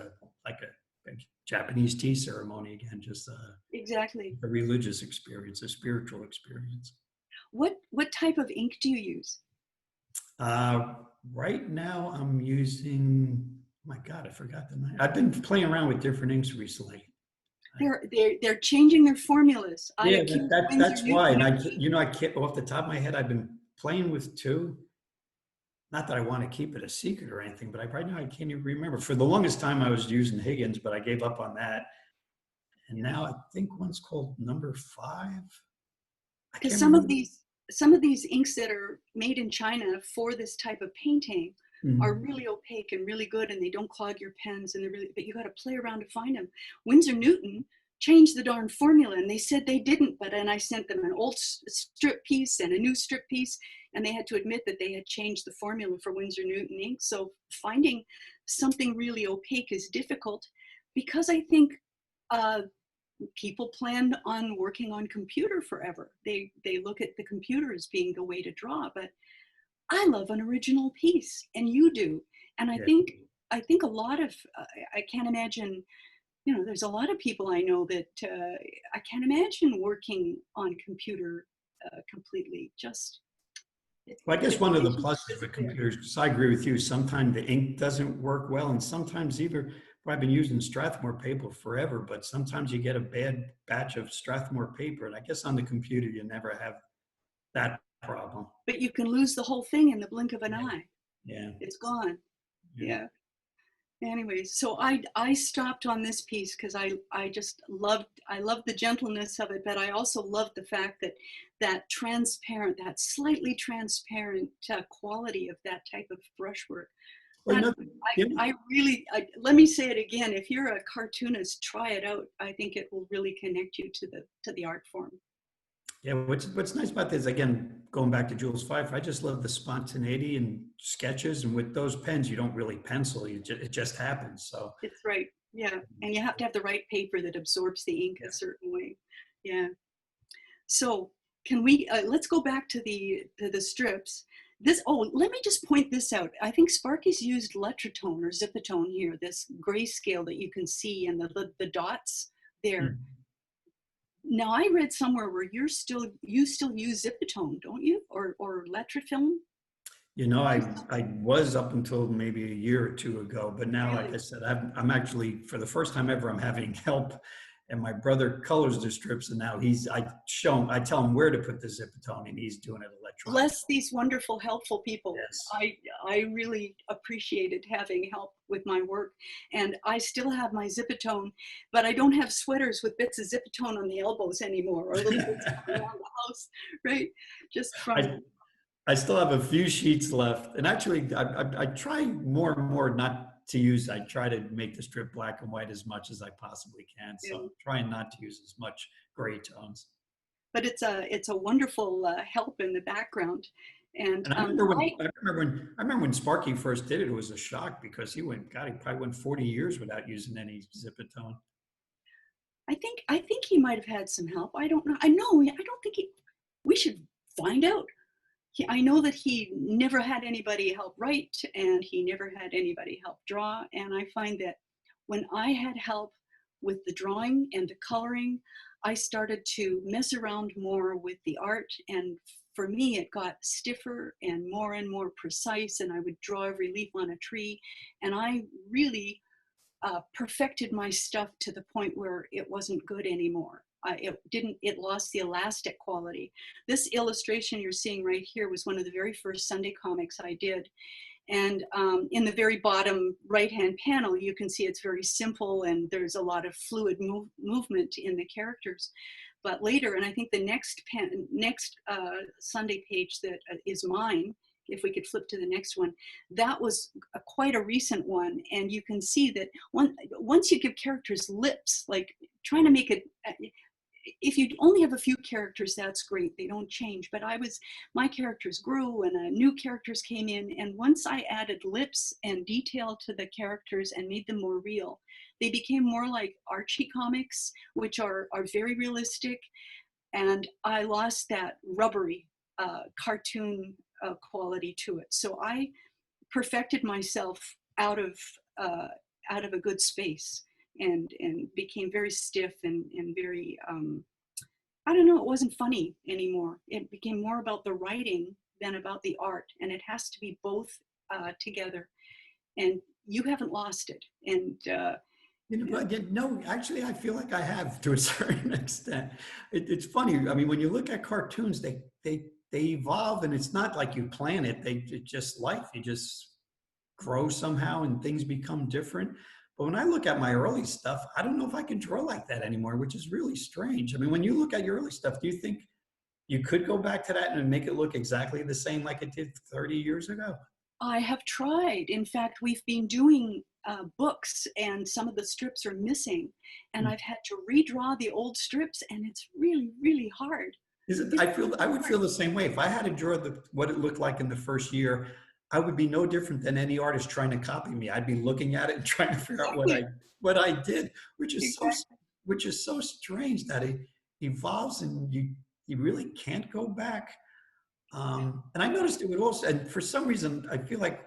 like a Japanese tea ceremony again, just exactly a religious experience, a spiritual experience. What type of ink do you use? Right now, I'm using. Oh my God, I forgot the name. I've been playing around with different inks recently. They're changing their formulas. Yeah, that's why. And I can't, off the top of my head, I've been playing with two. Not that I want to keep it a secret or anything, but right now I can't even remember. For the longest time, I was using Higgins, but I gave up on that. And now I think one's called number 5. Because some of these inks that are made in China for this type of painting are really opaque and really good, and they don't clog your pens, and but you got to play around to find them. Winsor Newton changed the darn formula, and they said they didn't, but then I sent them an old strip piece and a new strip piece, and they had to admit that they had changed the formula for Winsor Newton ink. So finding something really opaque is difficult, because I think people plan on working on computer forever. They look at the computer as being the way to draw, but I love an original piece, and you do. And I Yeah. think a lot of, I can't imagine, there's a lot of people I know that I can't imagine working on computer completely. Just, Well, I guess one of the vision pluses isn't with there. computers, so I agree with you, sometimes the ink doesn't work well, and sometimes either, I've been using Strathmore paper forever, but sometimes you get a bad batch of Strathmore paper, and I guess on the computer, you never have that problem. But you can lose the whole thing in the blink of an Yeah. eye. Yeah. It's gone. Yeah. Yeah. Anyways, so I stopped on this piece because I just loved the gentleness of it, but I also loved the fact that that slightly transparent quality of that type of brushwork. Well, That I really, let me say it again. If you're a cartoonist, try it out. I think it will really connect you to the art form. yeah, what's nice about this, again, going back to Jules Pfeiffer, I just love the spontaneity and sketches, and with those pens, you don't really pencil, it just happens. So It's right. Yeah, and you have to have the right paper that absorbs the ink a certain way. Yeah. So can we, let's go back to the strips. Let me just point this out. I think Sparky's used Letratone or Zipatone here, this grayscale that you can see and the dots there. Now I read somewhere where you still use Zipatone, don't you? Or Letrafilm? I was up until maybe a year or two ago, but now, like I said, I'm actually, for the first time ever, I'm having help, and my brother colors the strips, and now I tell him where to put the Zipatone, and he's doing it electronically. Bless these wonderful, helpful people. Yes. I really appreciated having help with my work, and I still have my Zipatone, but I don't have sweaters with bits of Zipatone on the elbows anymore, or little bits around the house, right? Just from. I still have a few sheets left, and actually, I try more and more not to use. I try to make the strip black and white as much as I possibly can. So I'm trying not to use as much gray tones. But it's a wonderful help in the background. And I remember when Sparky first did it, it was a shock because he probably went 40 years without using any Zipatone. I think he might have had some help. I don't know. I don't think we should find out. I know that he never had anybody help write, and he never had anybody help draw. And I find that when I had help with the drawing and the coloring, I started to mess around more with the art. And for me, it got stiffer and more precise, and I would draw every leaf on a tree. And I really perfected my stuff to the point where it wasn't good anymore. It lost the elastic quality. This illustration you're seeing right here was one of the very first Sunday comics I did. And in the very bottom right-hand panel, you can see it's very simple and there's a lot of fluid movement in the characters. But later, and I think the next Sunday page that is mine, if we could flip to the next one, that was quite a recent one. And you can see that once you give characters lips, like trying to make it, if you only have a few characters, that's great. They don't change. But my characters grew and new characters came in. And once I added lips and detail to the characters and made them more real, they became more like Archie comics, which are very realistic. And I lost that rubbery cartoon quality to it. So I perfected myself out of a good space. And became very stiff and very, I don't know, it wasn't funny anymore. It became more about the writing than about the art. And it has to be both together. And you haven't lost it. And no, actually, I feel like I have to a certain extent. It's funny. I mean, when you look at cartoons, they evolve, and it's not like you plan it. It's just life. You just grow somehow, and things become different. But when I look at my early stuff, I don't know if I can draw like that anymore, which is really strange. I mean, when you look at your early stuff, do you think you could go back to that and make it look exactly the same like it did 30 years ago? I have tried. In fact, we've been doing books, and some of the strips are missing. And I've had to redraw the old strips, and it's really, really hard. I would feel the same way. If I had to draw what it looked like in the first year, I would be no different than any artist trying to copy me. I'd be looking at it and trying to figure out what I did, which is so. which is so strange that it evolves and you really can't go back. And I noticed it would also, and for some reason, I feel like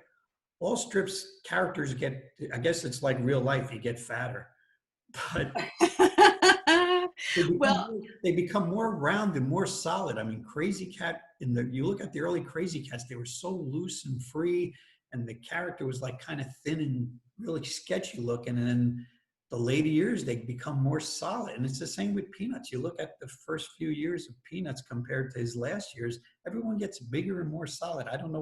all strips characters get, I guess it's like real life, you get fatter, but Well, they become more rounded, more solid. I mean, Crazy Cat, you look at the early Crazy Cats, they were so loose and free, and the character was like kind of thin and really sketchy looking. And then the later years, they become more solid. And it's the same with Peanuts. You look at the first few years of Peanuts compared to his last years, everyone gets bigger and more solid. I don't know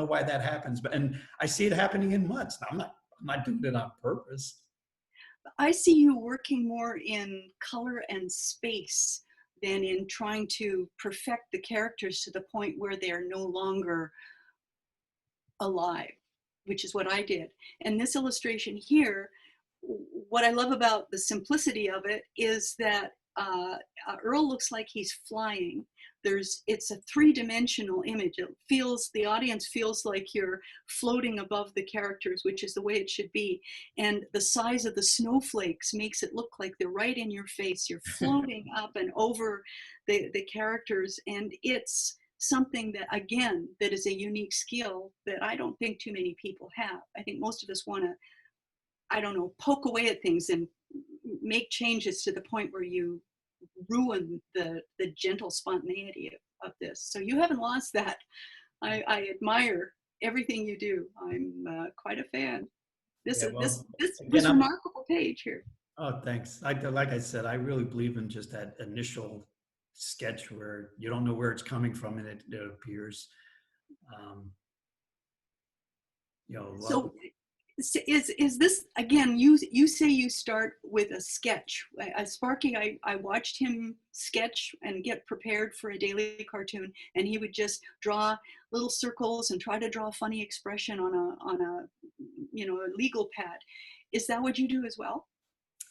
why that happens, but and I see it happening in Mutts. I'm not doing it on purpose. I see you working more in color and space than in trying to perfect the characters to the point where they are no longer alive, which is what I did. And this illustration here, what I love about the simplicity of it is that Earl looks like he's flying. It's a three-dimensional image. The audience feels like you're floating above the characters, which is the way it should be. And the size of the snowflakes makes it look like they're right in your face. You're floating up and over the characters. And it's something that, again, that is a unique skill that I don't think too many people have. I think most of us want to, I don't know, poke away at things and make changes to the point where you ruin the gentle spontaneity of this. So you haven't lost that. I admire everything you do. I'm quite a fan. This remarkable page here. Oh, thanks. Like I said, I really believe in just that initial sketch where you don't know where it's coming from and it appears. So is this, again, you say you start with a sketch. Sparky, I watched him sketch and get prepared for a daily cartoon, and he would just draw little circles and try to draw a funny expression on a legal pad. Is that what you do as well?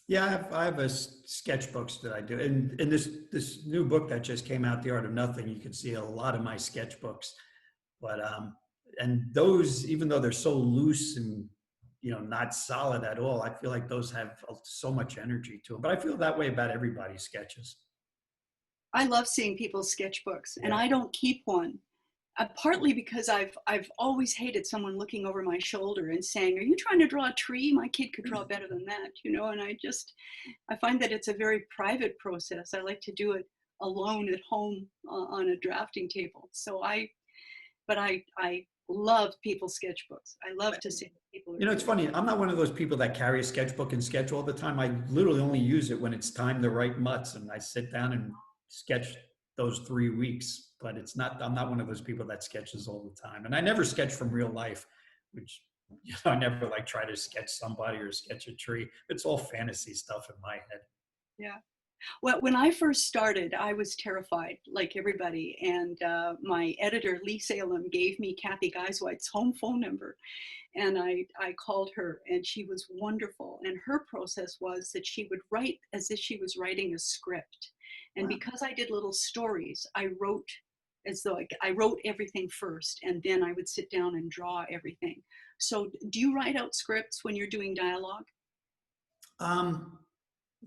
Yeah, I have a sketchbooks that I do. And in this new book that just came out, The Art of Nothing, you can see a lot of my sketchbooks. But and those, even though they're so loose and not solid at all, I feel like those have so much energy to them. But I feel that way about everybody's sketches. I love seeing people's sketchbooks, and Yeah. I don't keep one. Partly because I've always hated someone looking over my shoulder and saying, "Are you trying to draw a tree? My kid could draw better than that," And I find that it's a very private process. I like to do it alone at home on a drafting table. But I love people's sketchbooks. I love to see people. It's funny. I'm not one of those people that carry a sketchbook and sketch all the time. I literally only use it when it's time to write Mutts, and I sit down and sketch those 3 weeks. But I'm not one of those people that sketches all the time. And I never sketch from real life, which I never try to sketch somebody or sketch a tree. It's all fantasy stuff in my head. Yeah. Well, when I first started, I was terrified, like everybody. And my editor, Lee Salem, gave me Kathy Geiswhite's home phone number. And I called her, and she was wonderful. And her process was that she would write as if she was writing a script. And because I did little stories, I wrote as though I wrote everything first, and then I would sit down and draw everything. So do you write out scripts when you're doing dialogue?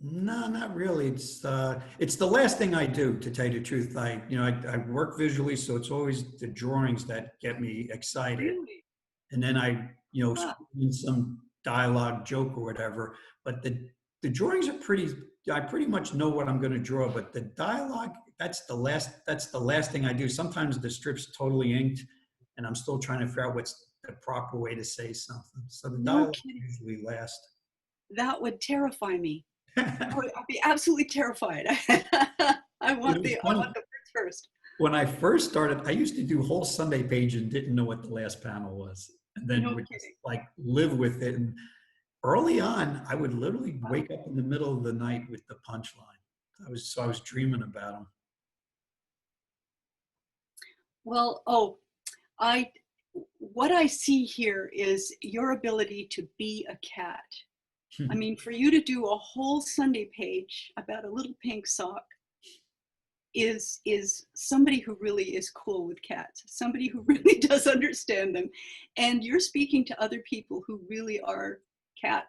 No, not really. It's the last thing I do, to tell you the truth. I work visually, so it's always the drawings that get me excited. Really? And then I in some dialogue joke or whatever. But the drawings are I pretty much know what I'm going to draw, but the dialogue, that's the last thing I do. Sometimes the strip's totally inked and I'm still trying to figure out what's the proper way to say something. So the dialogue usually last. That would terrify me. I'd be absolutely terrified. I want the words first. When I first started, I used to do whole Sunday page and didn't know what the last panel was. And then would just live with it. And early on, I would literally wake up in the middle of the night with the punchline. I was dreaming about them. Well, what I see here is your ability to be a cat. I mean, for you to do a whole Sunday page about a little pink sock is somebody who really is cool with cats, somebody who really does understand them. And you're speaking to other people who really are cat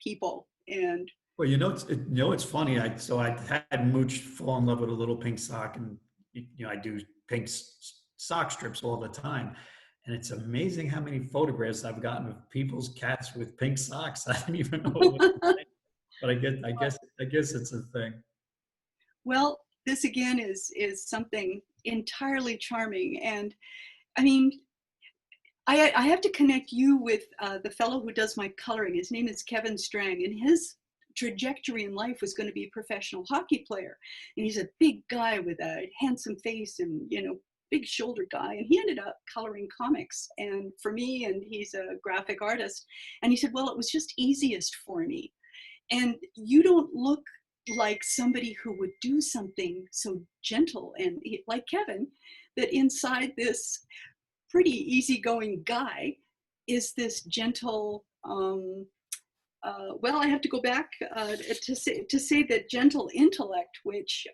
people. And Well, it's funny. I had Mooch fall in love with a little pink sock, and I do pink sock strips all the time, and it's amazing how many photographs I've gotten of people's cats with pink socks. I don't even know what to think, but I guess it's a thing. Well, this again is something entirely charming, and I mean, I have to connect you with the fellow who does my coloring. His name is Kevin Strang, and his trajectory in life was going to be a professional hockey player. And he's a big guy with a handsome face and, big shoulder guy. And he ended up coloring comics and for me, and he's a graphic artist. And he said, well, it was just easiest for me. And you don't look like somebody who would do something so gentle and like Kevin, that inside this pretty easygoing guy is this gentle, well, I have to go back to say that gentle intellect, which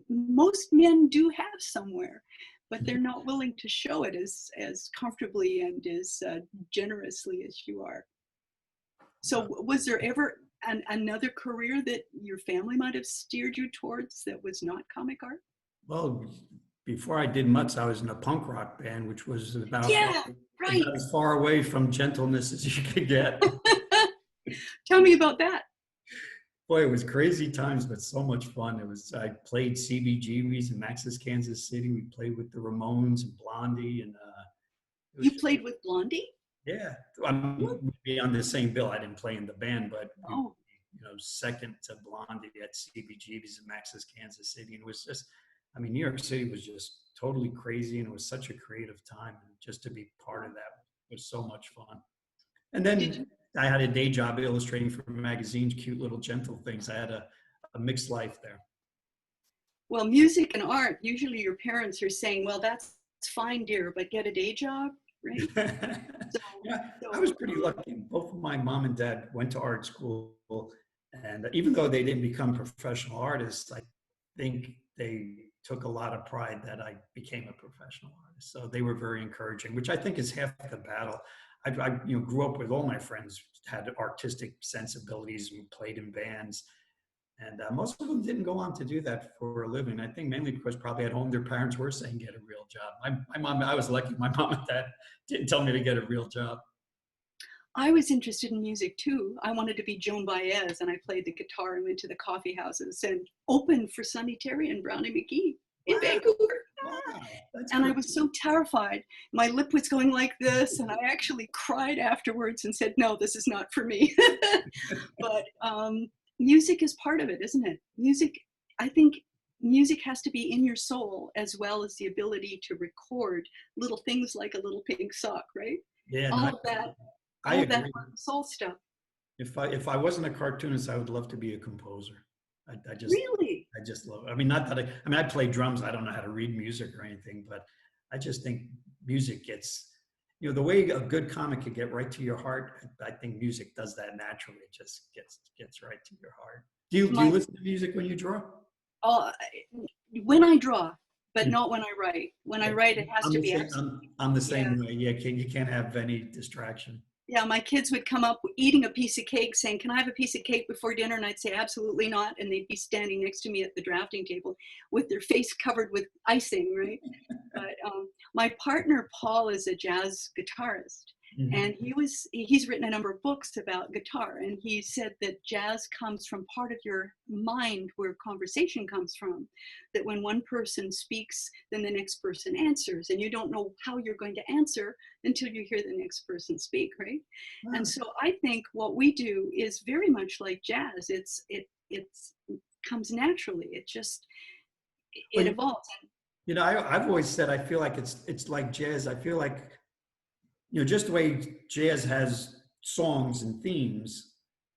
most men do have somewhere, but they're not willing to show it as comfortably and as generously as you are. So was there ever another career that your family might have steered you towards that was not comic art? Well, before I did Mutts, I was in a punk rock band, which was about as far away from gentleness as you could get. Tell me about that. Boy, it was crazy times, but so much fun. I played CBGBs in Max's, Kansas City. We played with the Ramones and Blondie, and you played with Blondie? Yeah, we'd be on the same bill. I didn't play in the band, but second to Blondie at CBGBs in Max's, Kansas City, and it was just. New York City was just totally crazy, and it was such a creative time. And just to be part of that was so much fun. And then I had a day job illustrating for magazines, cute little gentle things. I had a mixed life there. Well, music and art, usually your parents are saying, well, that's fine, dear, but get a day job, right? I was pretty lucky. Both of my mom and dad went to art school, and even though they didn't become professional artists, I think they took a lot of pride that I became a professional artist. So they were very encouraging, which I think is half the battle. I grew up with all my friends had artistic sensibilities and played in bands. And most of them didn't go on to do that for a living. I think mainly because probably at home their parents were saying, get a real job. My mom, I was lucky my mom and dad didn't tell me to get a real job. I was interested in music too. I wanted to be Joan Baez, and I played the guitar and went to the coffee houses and opened for Sonny Terry and Brownie McGhee in Vancouver. Wow, and I was so terrified. My lip was going like this, and I actually cried afterwards and said, no, this is not for me. But music is part of it, isn't it? I think music has to be in your soul as well as the ability to record little things like a little pink sock, right? Yeah, all of that soul stuff. If I wasn't a cartoonist, I would love to be a composer. I just love it. Not that I play drums. I don't know how to read music or anything, but I just think music gets, the way a good comic can get right to your heart. I think music does that naturally. It just gets right to your heart. Do you listen to music when you draw? When I draw, but not when I write. When I write, it has to be. I'm the same way. Yeah, you can't have any distraction. Yeah, my kids would come up eating a piece of cake saying, can I have a piece of cake before dinner? And I'd say, absolutely not. And they'd be standing next to me at the drafting table with their face covered with icing, right? But my partner, Paul, is a jazz guitarist. Mm-hmm. And he's written a number of books about guitar. And he said that jazz comes from part of your mind where conversation comes from. That when one person speaks, then the next person answers. And you don't know how you're going to answer until you hear the next person speak, right? Wow. And so I think what we do is very much like jazz. It comes naturally. It evolves. I've always said I feel like it's like jazz. I feel like just the way jazz has songs and themes,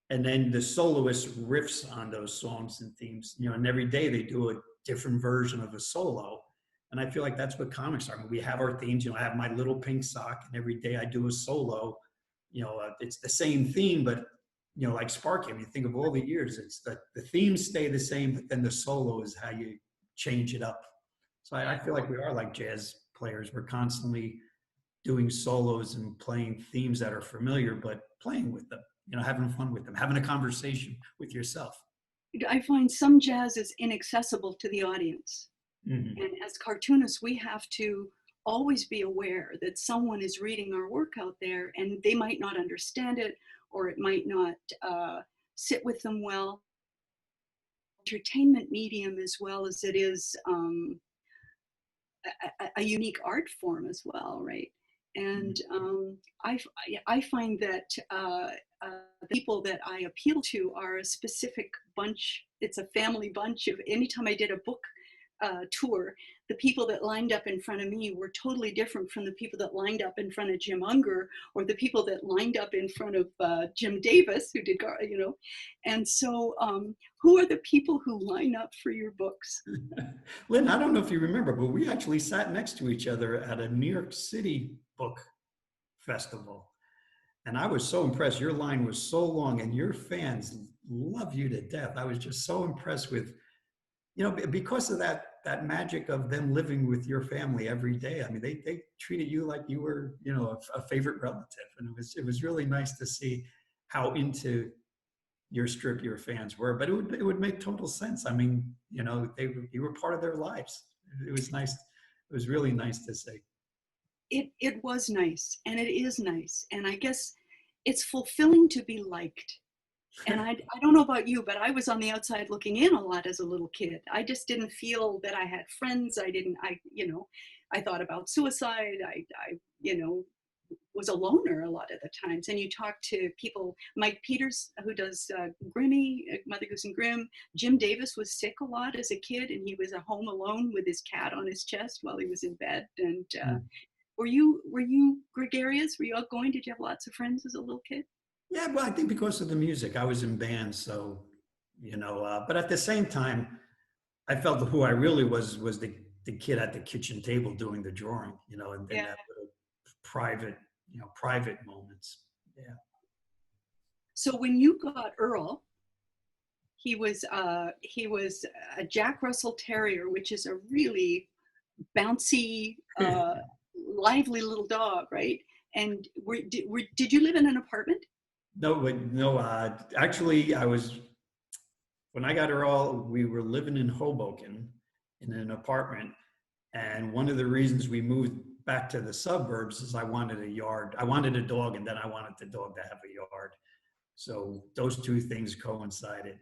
and then the soloist riffs on those songs and themes, and every day they do a different version of a solo. And I feel like that's what comics are. We have our themes, I have my little pink sock, and every day I do a solo, it's the same theme, but, like Sparky, you think of all the years, it's the themes stay the same, but then the solo is how you change it up. So I feel like we are like jazz players. We're constantly doing solos and playing themes that are familiar, but playing with them, having fun with them, having a conversation with yourself. I find some jazz is inaccessible to the audience. Mhm. And as cartoonists, we have to always be aware that someone is reading our work out there and they might not understand it, or it might not sit with them well. Entertainment medium, as well as it is a unique art form as well, right? And I find that the people that I appeal to are a specific bunch. It's a family bunch of, anytime I did a book tour, the people that lined up in front of me were totally different from the people that lined up in front of Jim Unger, or the people that lined up in front of Jim Davis, who did, and so who are the people who line up for your books? Lynn, I don't know if you remember, but we actually sat next to each other at a New York City book festival. And I was so impressed. Your line was so long and your fans love you to death. I was just so impressed with, because of that magic of them living with your family every day. I mean, they treated you like you were, a favorite relative. And it was really nice to see how into your strip your fans were, but it would make total sense. I mean, you were part of their lives. It was nice. It was really nice to see. It was nice, and it is nice, and I guess it's fulfilling to be liked. And I don't know about you, but I was on the outside looking in a lot as a little kid. I just didn't feel that I had friends. I thought about suicide. I was a loner a lot of the times. And you talk to people, Mike Peters, who does Grimmy, Mother Goose and Grimm. Jim Davis was sick a lot as a kid, and he was at home alone with his cat on his chest while he was in bed. And were you gregarious? Were you outgoing? Did you have lots of friends as a little kid? Yeah, well, I think because of the music, I was in bands, so but at the same time, I felt that who I really was the kid at the kitchen table doing the drawing, and Yeah. that little private moments. Yeah. So when you got Earl, he was a Jack Russell Terrier, which is a really bouncy, lively little dog, right? And did you live in an apartment? No. Actually, when I got Earl, we were living in Hoboken in an apartment. And one of the reasons we moved back to the suburbs is I wanted a yard. I wanted a dog, and then I wanted the dog to have a yard. So those two things coincided.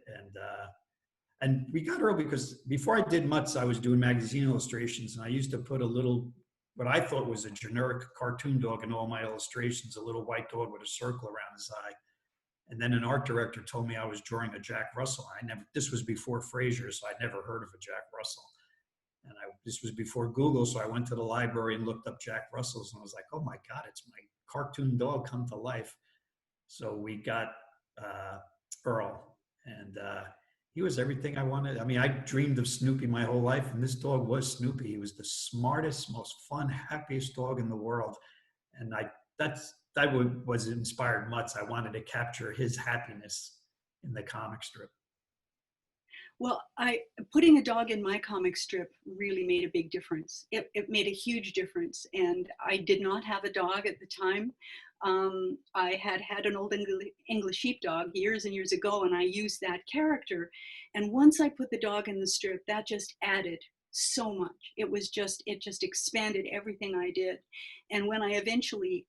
And we got Earl because before I did Mutts, I was doing magazine illustrations, and I used to put a little, what I thought was a generic cartoon dog in all my illustrations, a little white dog with a circle around his eye. And then an art director told me I was drawing a Jack Russell. This was before Fraser, so I'd never heard of a Jack Russell. And this was before Google, so I went to the library and looked up Jack Russells, and I was like, oh my God, it's my cartoon dog come to life. So we got Earl, and he was everything I wanted. I mean, I dreamed of Snoopy my whole life, and this dog was Snoopy. He was the smartest, most fun, happiest dog in the world. And that was inspired Mutts. I wanted to capture his happiness in the comic strip. Well, putting a dog in my comic strip really made a big difference. It made a huge difference. And I did not have a dog at the time. I had an old English sheepdog years and years ago, and I used that character. And once I put the dog in the strip, that just added so much. It just expanded everything I did. And when I eventually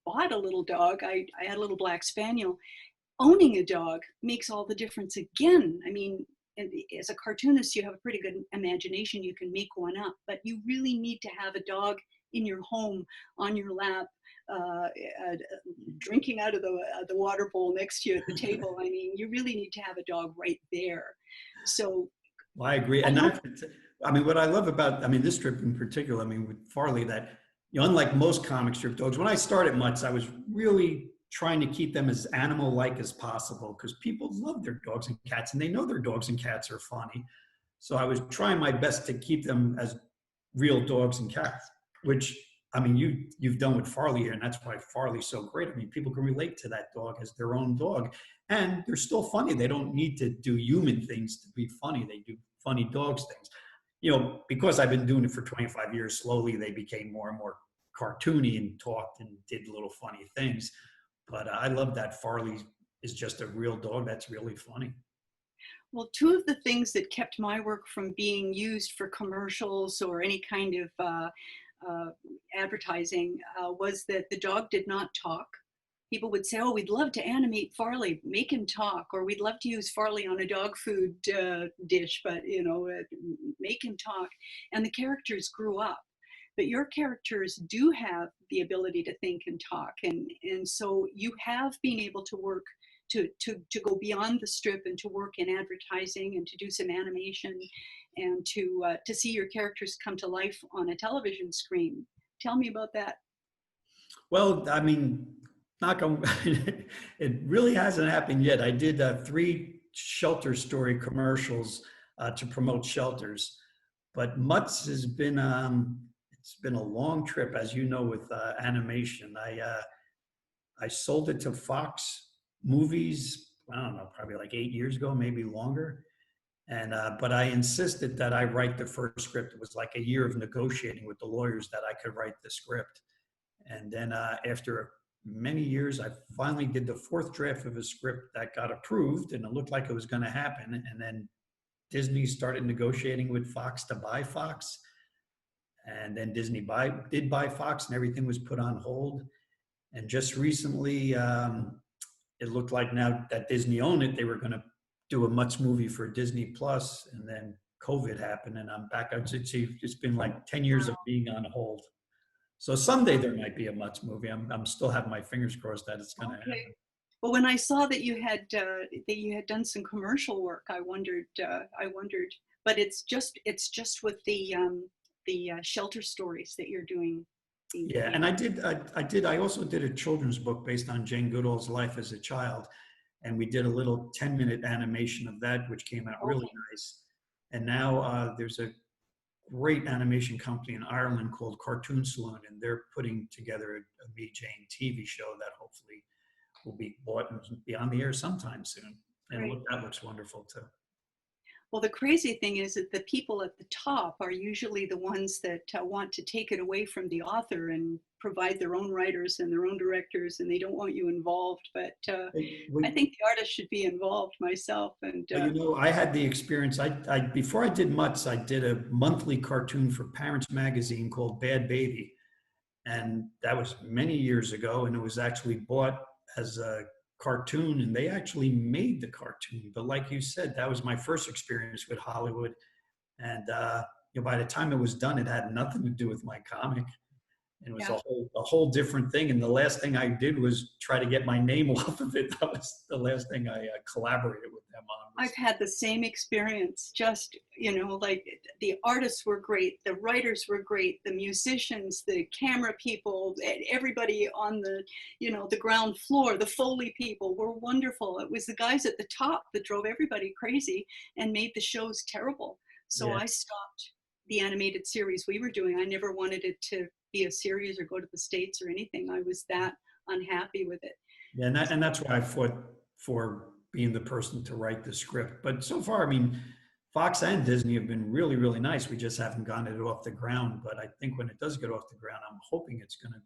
bought a little dog, I had a little black spaniel. Owning a dog makes all the difference again. I mean, as a cartoonist, you have a pretty good imagination. You can make one up, but you really need to have a dog in your home, on your lap, drinking out of the water bowl next to you at the table. I mean, you really need to have a dog right there. So, well, I agree. And what I love about, this strip in particular, with Farley, that unlike most comic strip dogs, when I started Mutts, I was really trying to keep them as animal-like as possible because people love their dogs and cats, and they know their dogs and cats are funny. So I was trying my best to keep them as real dogs and cats, which, you've done with Farley here, and that's why Farley's so great. People can relate to that dog as their own dog, and they're still funny. They don't need to do human things to be funny. They do funny dogs things. Because I've been doing it for 25 years, slowly they became more and more cartoony and talked and did little funny things. But I love that Farley is just a real dog. That's really funny. Well, two of the things that kept my work from being used for commercials or any kind of uh, advertising was that the dog did not talk. People would say, oh, we'd love to animate Farley, make him talk, or we'd love to use Farley on a dog food dish, but, make him talk. And the characters grew up. But your characters do have the ability to think and talk. And so you have been able to work to go beyond the strip and to work in advertising and to do some animation and to see your characters come to life on a television screen. Tell me about that. Well, I mean, not going, it really hasn't happened yet. I did 3 shelter story commercials to promote shelters, but Mutts has been, it's been a long trip, as you know, with animation. I sold it to Fox Movies, I don't know, probably like 8 years ago, maybe longer. And but I insisted that I write the first script. It was like a year of negotiating with the lawyers that I could write the script. And then after many years, I finally did the 4th draft of a script that got approved, and it looked like it was going to happen. And then Disney started negotiating with Fox to buy Fox. And then Disney did buy Fox, and everything was put on hold. And just recently, it looked like now that Disney owned it, they were going to do a Mutts movie for Disney Plus, and then COVID happened, and I'm back. It's been like 10 years of being on hold. So someday there might be a Mutts movie. I'm still having my fingers crossed that it's going to happen. Well, when I saw that you had done some commercial work, I wondered. But it's just with the shelter stories that you're doing. Yeah, and I also did a children's book based on Jane Goodall's life as a child, and we did a little 10-minute animation of that, which came out really nice. And now there's a great animation company in Ireland called Cartoon Saloon, and they're putting together a Me Jane TV show that hopefully will be bought and be on the air sometime soon. And that looks wonderful too. Well, the crazy thing is that the people at the top are usually the ones that want to take it away from the author and provide their own writers and their own directors, and they don't want you involved. But I think the artist should be involved myself. And I had the experience. Before I did Mutts, I did a monthly cartoon for Parents Magazine called Bad Baby, and that was many years ago. And it was actually bought as a cartoon, and they actually made the cartoon. But like you said, that was my first experience with Hollywood, and by the time it was done, it had nothing to do with my comic. It was a whole different thing, and the last thing I did was try to get my name off of it. That was the last thing I collaborated with them on. I've had the same experience. Just, like the artists were great, the writers were great, the musicians, the camera people, everybody on the, the ground floor, the Foley people were wonderful. It was the guys at the top that drove everybody crazy and made the shows terrible. So I stopped the animated series we were doing. I never wanted it to be a series or go to the States or anything. I was that unhappy with it. Yeah, and that's why I fought for being the person to write the script. But so far, I mean, Fox and Disney have been really, really nice. We just haven't gotten it off the ground. But I think when it does get off the ground, I'm hoping it's going to.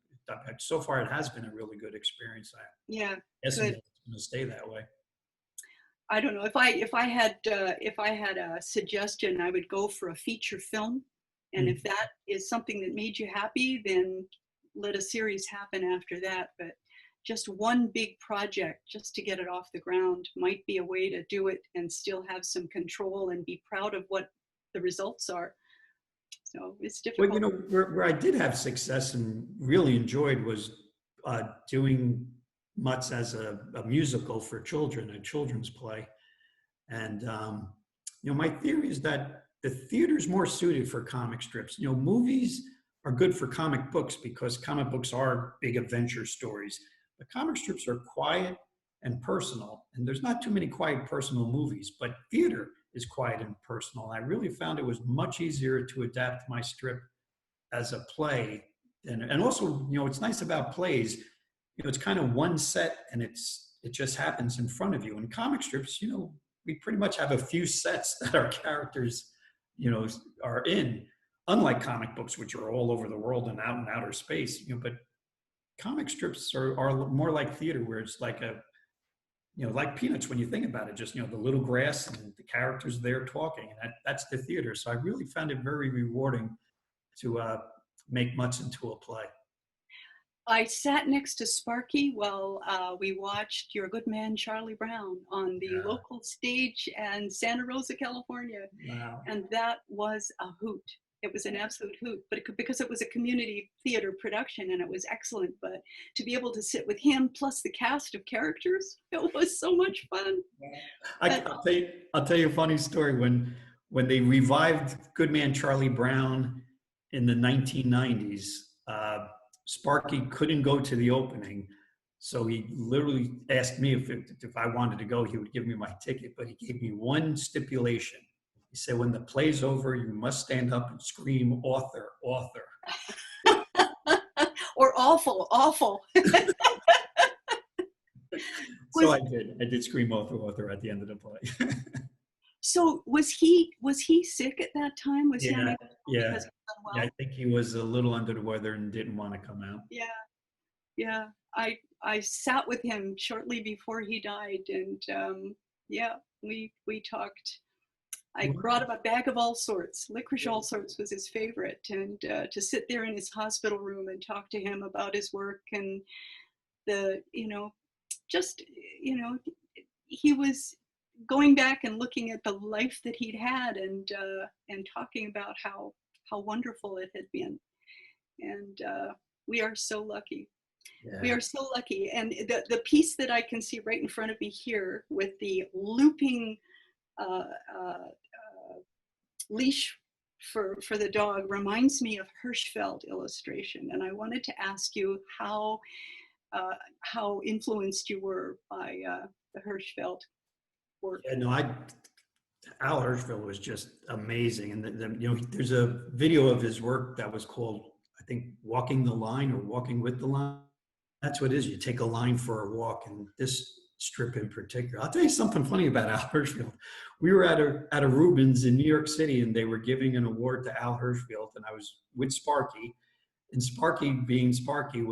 So far, it has been a really good experience. Yeah, it's going to stay that way. I don't know if I had a suggestion, I would go for a feature film, and if that is something that made you happy, then let a series happen after that. But just one big project just to get it off the ground might be a way to do it and still have some control and be proud of what the results are. So it's difficult. Well, where I did have success and really enjoyed was doing Mutts as a musical for children, a children's play. And, my theory is that the theater's more suited for comic strips. Movies are good for comic books because comic books are big adventure stories. But comic strips are quiet and personal, and there's not too many quiet, personal movies, but theater is quiet and personal. I really found it was much easier to adapt my strip as a play. And also, what's nice about plays, it's kind of one set and it just happens in front of you. In comic strips, we pretty much have a few sets that our characters, are in, unlike comic books, which are all over the world and out in outer space, but comic strips are more like theater, where it's like like Peanuts when you think about it, just, the little grass and the characters there talking, and that's the theater. So I really found it very rewarding to make Mutts into a play. I sat next to Sparky while we watched Your Good Man, Charlie Brown on the Yeah. local stage in Santa Rosa, California. Wow. And that was a hoot. It was an absolute hoot, but because it was a community theater production and it was excellent. But to be able to sit with him plus the cast of characters, it was so much fun. I'll tell you a funny story. When they revived Good Man Charlie Brown in the 1990s, Sparky couldn't go to the opening, so he literally asked me if I wanted to go. He would give me my ticket, but he gave me one stipulation. He said, "When the play's over, you must stand up and scream, 'Author, author.'" Or awful, awful. So I did. I did scream, "Author, author" at the end of the play. So was he sick at that time? Was he Yeah, yeah. because he was unwell? Yeah, I think he was a little under the weather and didn't want to come out. Yeah, yeah. I sat with him shortly before he died, and yeah, we talked. I brought him a bag of all sorts. Licorice all sorts was his favorite, and to sit there in his hospital room and talk to him about his work and just he was going back and looking at the life that he'd had and talking about how wonderful it had been, and we are so lucky. Yeah. We are so lucky. And the piece that I can see right in front of me here with the looping leash for the dog reminds me of Hirschfeld illustration, and I wanted to ask you how influenced you were by the Hirschfeld work. Yeah, no, Al Hirschfeld was just amazing, and there's a video of his work that was called, I think, "Walking the Line" or "Walking with the Line." That's what it is. You take a line for a walk, and this strip in particular. I'll tell you something funny about Al Hirschfeld. We were at a Rubens in New York City, and they were giving an award to Al Hirschfeld, and I was with Sparky, and Sparky, being Sparky,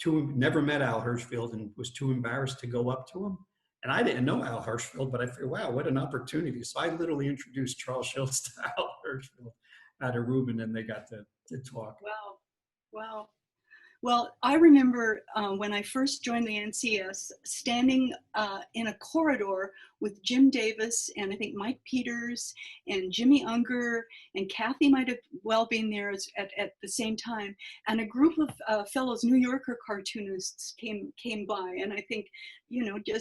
never met Al Hirschfeld and was too embarrassed to go up to him. And I didn't know Al Hirschfeld, but I figured, wow, what an opportunity. So I literally introduced Charles Schulz to Al Hirschfeld at a Rubin, and they got to talk. Wow, wow. Well, I remember when I first joined the NCS, standing in a corridor with Jim Davis and I think Mike Peters and Jimmy Unger, and Kathy might have well been there at the same time. And a group of fellows, New Yorker cartoonists came by, and I think,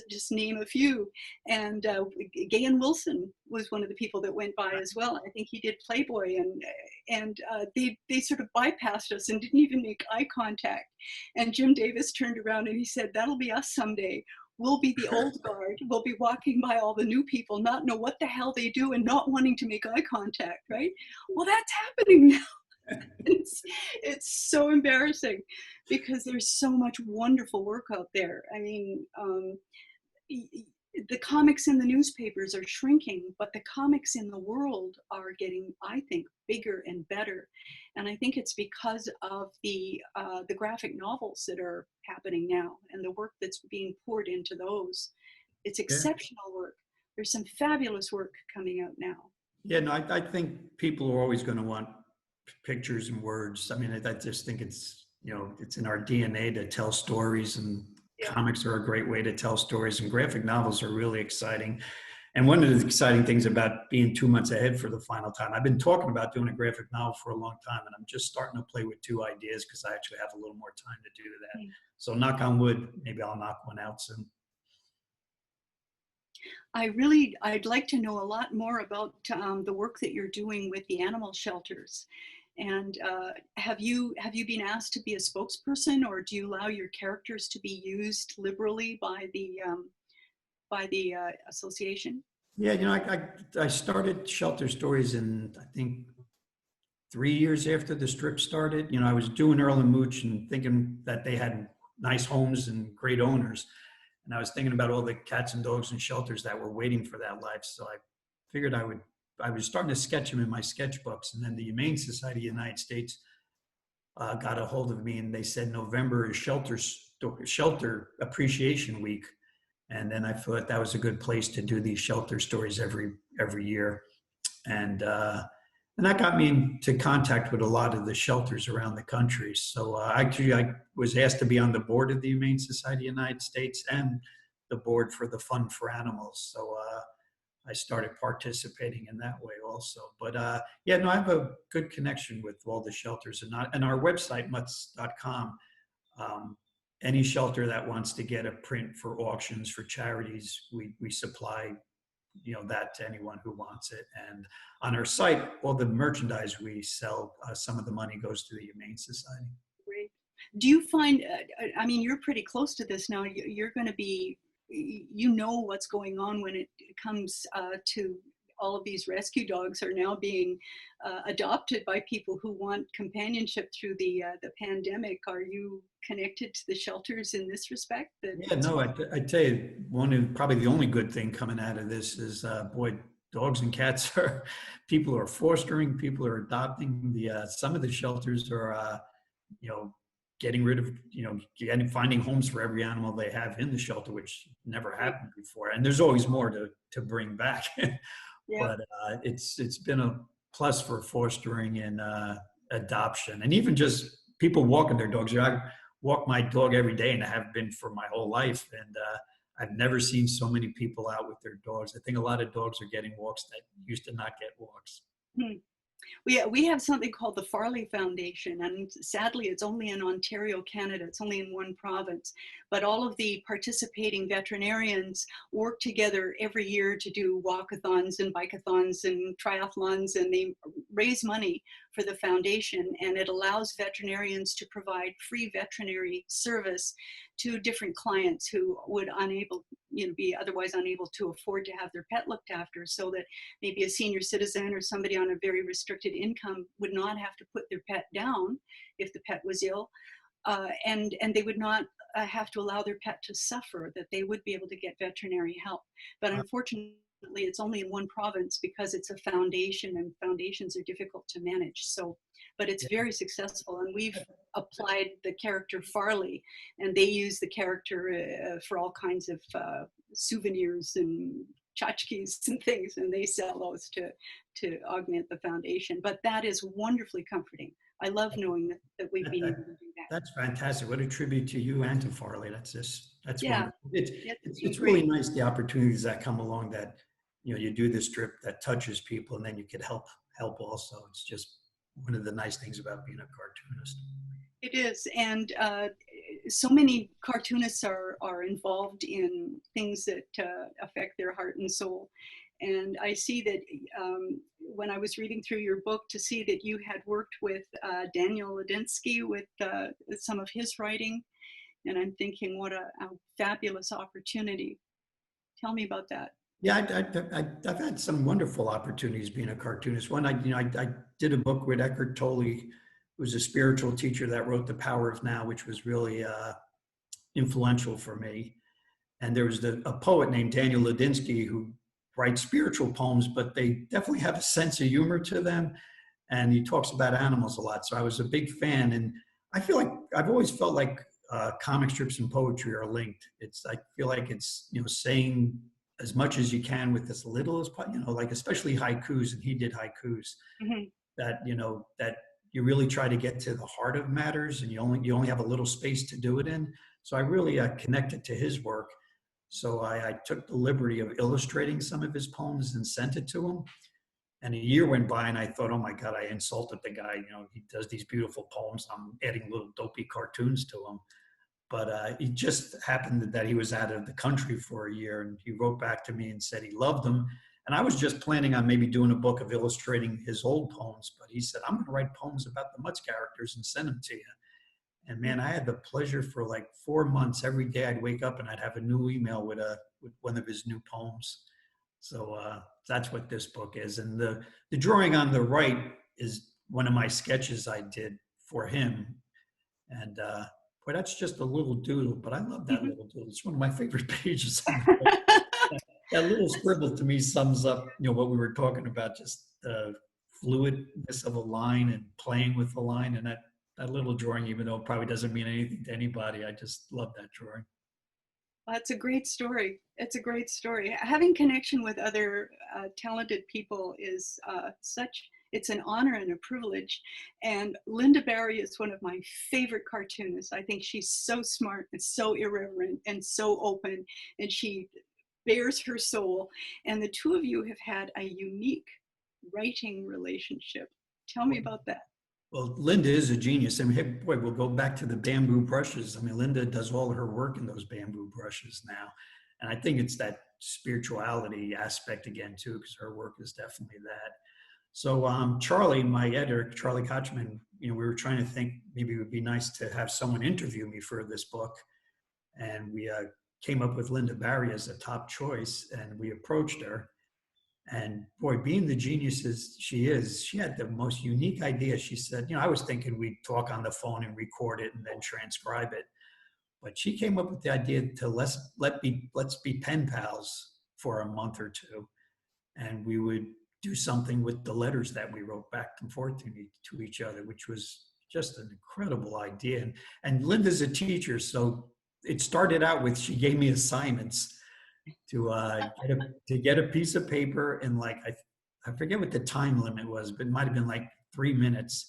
just name a few. And Gahan Wilson was one of the people that went by as well. I think he did Playboy, and they sort of bypassed us and didn't even make eye contact. And Jim Davis turned around and he said, "That'll be us someday. We'll be the old guard. We'll be walking by all the new people, not know what the hell they do and not wanting to make eye contact," right? Well, that's happening now. It's so embarrassing because there's so much wonderful work out there. I mean, the comics in the newspapers are shrinking, but the comics in the world are getting, I think, bigger and better. And I think it's because of the graphic novels that are happening now and the work that's being poured into those. It's exceptional work. There's some fabulous work coming out now. Yeah, no, I think people are always going to want pictures and words. I mean, I just think it's in our DNA to tell stories, and comics are a great way to tell stories, and graphic novels are really exciting. And one of the exciting things about being 2 months ahead for the final time, I've been talking about doing a graphic novel for a long time, and I'm just starting to play with 2 ideas because I actually have a little more time to do that. So knock on wood, maybe I'll knock one out soon. I'd like to know a lot more about the work that you're doing with the animal shelters. And have you been asked to be a spokesperson, or do you allow your characters to be used liberally by the association? Yeah, I started Shelter Stories in, I think, 3 years after the strip started. I was doing Earl and Mooch and thinking that they had nice homes and great owners. And I was thinking about all the cats and dogs and shelters that were waiting for that life. So I figured I was starting to sketch them in my sketchbooks. And then the Humane Society of the United States got a hold of me, and they said November is Shelter Appreciation Week. And then I thought that was a good place to do these shelter stories every year. And that got me into contact with a lot of the shelters around the country. So actually, I was asked to be on the board of the Humane Society of the United States and the board for the Fund for Animals. So I started participating in that way also. But yeah, no, I have a good connection with all the shelters, and our website, mutts.com. Any shelter that wants to get a print for auctions, for charities, we supply, that to anyone who wants it. And on our site, all the merchandise we sell, some of the money goes to the Humane Society. Great. Do you find, I mean, you're pretty close to this now. You're going to be, what's going on when it comes to all of these rescue dogs are now being adopted by people who want companionship through the pandemic. Are you connected to the shelters in this respect? Yeah, no, I tell you, probably the only good thing coming out of this is, boy, dogs and cats are, people are fostering, people are adopting. Some of the shelters are, getting rid of, finding homes for every animal they have in the shelter, which never happened before. And there's always more to bring back. Yeah. But it's been a plus for fostering and adoption, and even just people walking their dogs. I walk my dog every day, and I have been for my whole life, and I've never seen so many people out with their dogs. I think a lot of dogs are getting walks that used to not get walks. We have something called the Farley Foundation, and sadly it's only in Ontario, Canada. It's only in one province, but all of the participating veterinarians work together every year to do walkathons and bikeathons and triathlons, and they raise money for the foundation, and it allows veterinarians to provide free veterinary service to different clients who would be otherwise unable to afford to have their pet looked after, so that maybe a senior citizen or somebody on a very restricted income would not have to put their pet down if the pet was ill, and they would not have to allow their pet to suffer, that they would be able to get veterinary help. But unfortunately, it's only in one province because it's a foundation, and foundations are difficult to manage. So, but it's very successful, and we've applied the character Farley, and they use the character for all kinds of souvenirs and tchotchkes and things, and they sell those to augment the foundation. But that is wonderfully comforting. I love knowing that we've been able to do that. That's fantastic. What a tribute to you and to Farley. That's yeah. wonderful. It's really nice, the opportunities that come along, that you do this trip that touches people, and then you can help also. It's just one of the nice things about being a cartoonist. It is, and so many cartoonists are involved in things that affect their heart and soul. And I see that when I was reading through your book, to see that you had worked with Daniel Ladinsky with some of his writing, and I'm thinking, what a fabulous opportunity. Tell me about that. Yeah, I've had some wonderful opportunities being a cartoonist. One, I did a book with Eckhart Tolle, who was a spiritual teacher that wrote The Power of Now, which was really influential for me. And there was a poet named Daniel Ladinsky who writes spiritual poems, but they definitely have a sense of humor to them. And he talks about animals a lot. So I was a big fan. And I feel like I've always felt like comic strips and poetry are linked. I feel like it's, saying as much as you can with as little as possible, like especially haikus, and he did haikus, that you really try to get to the heart of matters, and you only have a little space to do it in. So I really connected to his work. So I took the liberty of illustrating some of his poems and sent it to him. And a year went by, and I thought, oh my God, I insulted the guy. He does these beautiful poems. I'm adding little dopey cartoons to them. But it just happened that he was out of the country for a year, and he wrote back to me and said he loved them. And I was just planning on maybe doing a book of illustrating his old poems, but he said, I'm going to write poems about the Mutts characters and send them to you. And man, I had the pleasure for like 4 months. Every day I'd wake up and I'd have a new email with one of his new poems. So that's what this book is. And the drawing on the right is one of my sketches I did for him. And boy, that's just a little doodle, but I love that little doodle. It's one of my favorite pages. That little scribble to me sums up, what we were talking about, just the fluidness of a line and playing with the line. And that little drawing, even though it probably doesn't mean anything to anybody. I just love that drawing. That's a great story. It's a great story. Having connection with other talented people is it's an honor and a privilege. And Lynda Barry is one of my favorite cartoonists. I think she's so smart and so irreverent and so open, and she bears her soul. And the two of you have had a unique writing relationship. Tell me about that. Well, Lynda is a genius. I mean, hey, boy, we'll go back to the bamboo brushes. I mean, Lynda does all her work in those bamboo brushes now. And I think it's that spirituality aspect again, too, because her work is definitely that. So Charlie, my editor, Charlie Kochman, we were trying to think maybe it would be nice to have someone interview me for this book. And we came up with Lynda Barry as a top choice, and we approached her. And boy, being the genius as she is, she had the most unique idea. She said, I was thinking we'd talk on the phone and record it and then transcribe it. But she came up with the idea to let's be pen pals for a month or two. And we would do something with the letters that we wrote back and forth to each other, which was just an incredible idea. And Lynda's a teacher, so it started out with, she gave me assignments to get a piece of paper and I forget what the time limit was, but it might have been like 3 minutes,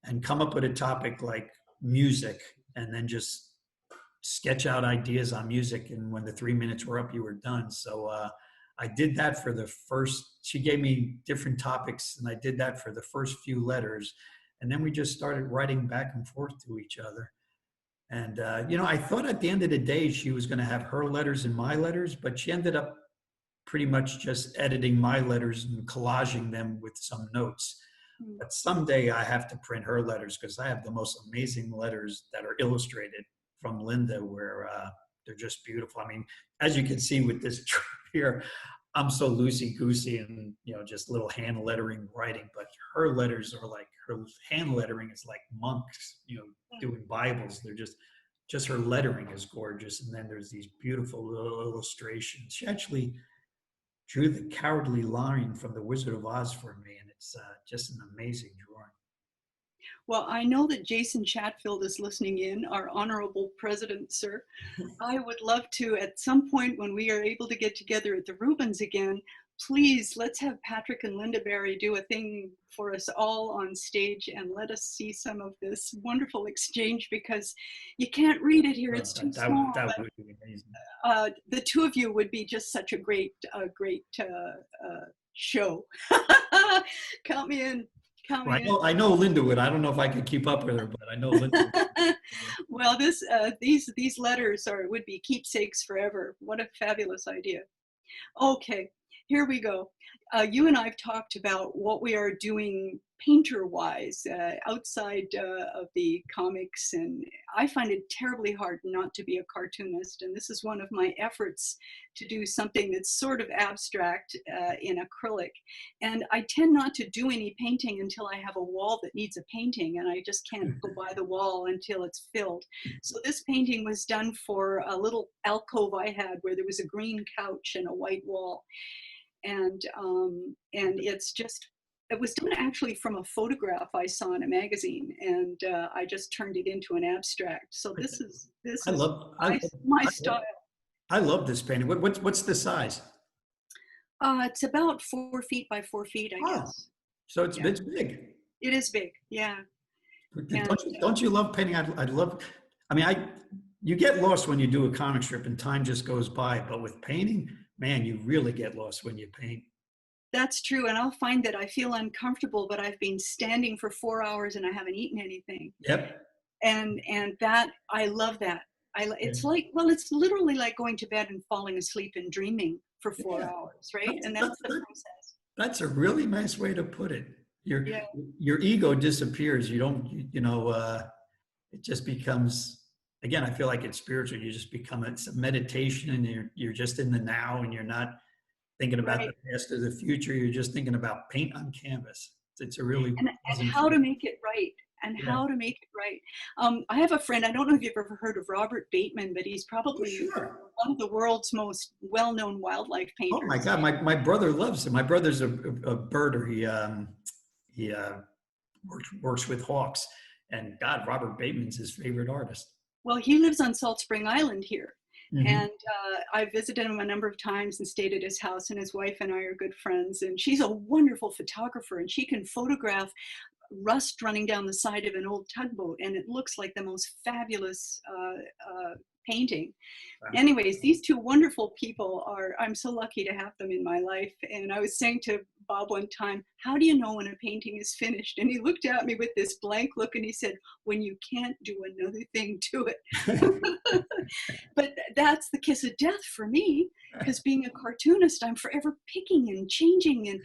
and come up with a topic like music, and then just sketch out ideas on music. And when the 3 minutes were up, you were done. So I did that for she gave me different topics, and I did that for the first few letters. And then we just started writing back and forth to each other. And, I thought at the end of the day, she was going to have her letters and my letters, but she ended up pretty much just editing my letters and collaging them with some notes. But someday I have to print her letters, because I have the most amazing letters that are illustrated from Lynda, where they're just beautiful. I mean, as you can see with this here, I'm so loosey-goosey and, just little hand lettering writing, but her letters are like, her hand lettering is like monks, doing Bibles. They're just her lettering is gorgeous. And then there's these beautiful little illustrations. She actually drew the Cowardly Lion from The Wizard of Oz for me, and it's just an amazing drawing. Well, I know that Jason Chatfield is listening in, our honorable president, sir. I would love to, at some point when we are able to get together at the Rubens again, please, let's have Patrick and Lynda Barry do a thing for us all on stage, and let us see some of this wonderful exchange, because you can't read it here. It's too small. That would be amazing. The two of you would be just such a great show. Count me in. Well, I know Lynda would. I don't know if I could keep up with her, but I know Lynda. Well, these letters would be keepsakes forever. What a fabulous idea. Okay, here we go. You and I have talked about what we are doing painter-wise outside of the comics, and I find it terribly hard not to be a cartoonist, and this is one of my efforts to do something that's sort of abstract in acrylic. And I tend not to do any painting until I have a wall that needs a painting, and I just can't go by the wall until it's filled. So this painting was done for a little alcove I had where there was a green couch and a white wall. And it was done actually from a photograph I saw in a magazine, and I just turned it into an abstract. So this is my style. I love this painting. What's the size? It's about 4 feet by 4 feet, I guess. So it's big. It is big, yeah. Don't you love painting? I'd love. I mean, you get lost when you do a comic strip and time just goes by. But with painting, man, you really get lost when you paint. That's true, and I'll find that I feel uncomfortable, but I've been standing for 4 hours and I haven't eaten anything. Yep. And that, I love that. It's like, well, it's literally like going to bed and falling asleep and dreaming for 4 hours, right? And that's the process. That's a really nice way to put it. Your ego disappears. You don't, it just becomes, again, I feel like it's spiritual. You just become, it's a meditation, and you're just in the now, and you're not thinking about the past or the future. You're just thinking about paint on canvas. It's a really and how to make it right. How to make it right. I have a friend, I don't know if you've ever heard of Robert Bateman, but he's probably one of the world's most well-known wildlife painters. Oh my God, my brother loves him. My brother's a birder. He works with hawks, And God, Robert Bateman's his favorite artist. Well, he lives on Salt Spring Island here. Mm-hmm. And I visited him a number of times and stayed at his house, and his wife and I are good friends. And she's a wonderful photographer, and she can photograph rust running down the side of an old tugboat, and it looks like the most fabulous painting. Wow. Anyways, these two wonderful people I'm so lucky to have them in my life. And I was saying to Bob one time, how do you know when a painting is finished? And he looked at me with this blank look and he said, when you can't do another thing to it. But that's the kiss of death for me, because being a cartoonist, I'm forever picking and changing.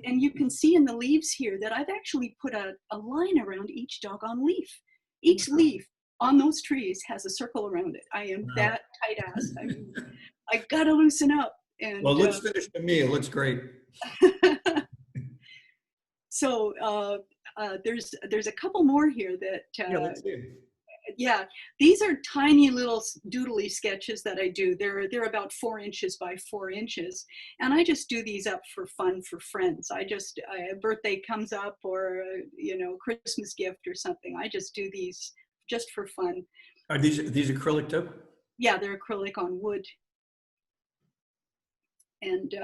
And you can see in the leaves here that I've actually put a line around each doggone leaf. Each leaf on those trees has a circle around it. I am that tight ass. I gotta loosen up. And well, let's finish the meal. It's great. So there's a couple more here that Yeah, let's see. Yeah, these are tiny little doodly sketches that I do. They're about 4 inches by 4 inches, and I just do these up for fun for friends. A birthday comes up, or Christmas gift or something. I just do these just for fun. Are these acrylic too? Yeah, they're acrylic on wood. And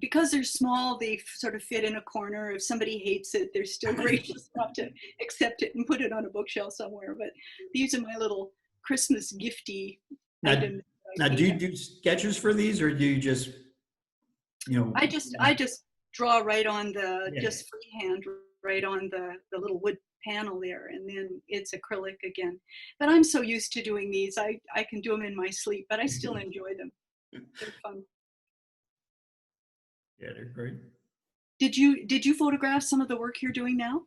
because they're small, they sort of fit in a corner. If somebody hates it, they're still gracious enough to accept it and put it on a bookshelf somewhere. But these are my little Christmas gifty items. Now, do you do sketches for these, or do you just, I just draw right on just freehand right on the little wood panel there, and then it's acrylic again. But I'm so used to doing these, I can do them in my sleep, but I still enjoy them. They're fun. Yeah, they're great. Did you photograph some of the work you're doing now?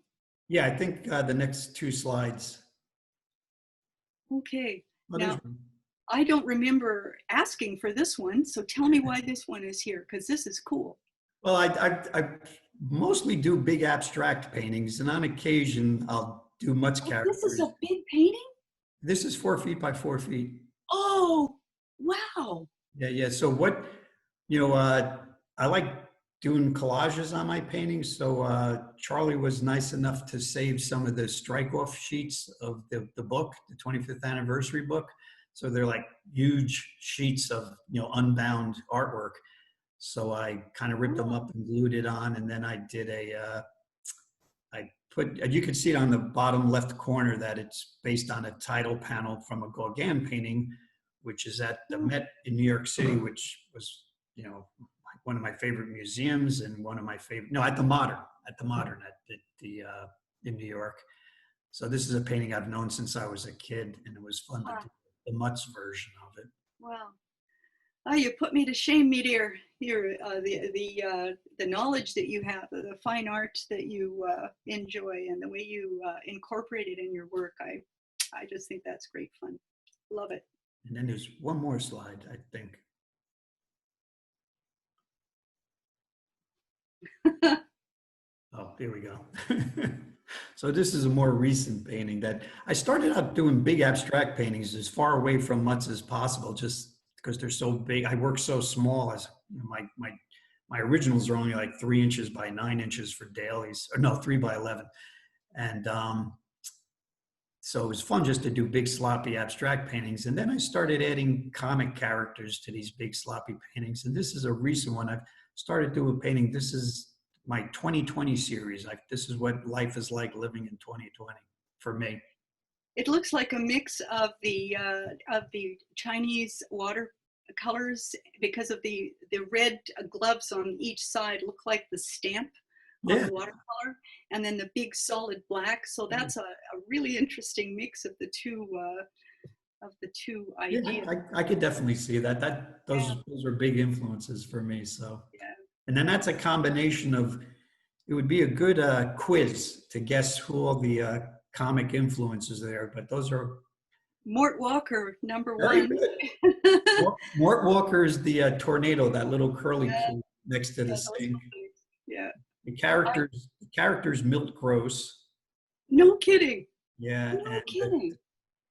Yeah, I think the next 2 slides. Okay. Now, I don't remember asking for this one, so tell me why this one is here, because this is cool. Well, I mostly do big abstract paintings, and on occasion I'll do Mutts characters. This is a big painting? This is 4 feet by 4 feet. Oh, wow. Yeah. So what, I like doing collages on my paintings. So Charlie was nice enough to save some of the strike-off sheets of the book, the 25th anniversary book. So they're like huge sheets of, unbound artwork. So I kind of ripped them up and glued it on. And then I did you can see it on the bottom left corner that it's based on a title panel from a Gauguin painting, which is at the Met in New York City, which was, one of my favorite museums, and one of my favorite, at the Modern in New York. So this is a painting I've known since I was a kid, and it was fun to do the Mutts version of it. Wow. Oh, you put me to shame, me dear. The knowledge that you have, the fine art that you enjoy, and the way you incorporate it in your work. I just think that's great fun. Love it. And then there's one more slide, I think. Oh, here we go. So this is a more recent painting that I started out doing big abstract paintings as far away from Mutts as possible, just because they're so big. I work so small. As my originals are only like 3 inches by 9 inches for dailies, or no, 3 by 11. And so it was fun just to do big sloppy abstract paintings. And then I started adding comic characters to these big sloppy paintings. And this is a recent one. I've started doing painting. This is my 2020 series. This is what life is like living in 2020 for me. It looks like a mix of the Chinese watercolors, because of the red gloves on each side look like the stamp on the watercolor, and then the big solid black. So that's a really interesting mix of the two ideas. Yeah, I could definitely see that. Those are big influences for me. So, and then that's a combination of. It would be a good quiz to guess who all the comic influences there, but those are. Mort Walker, number Very one. Good. Mort Walker is the tornado, that little curly kid next to the sink. Yeah. The characters Milt Gross. No kidding. Yeah. No kidding.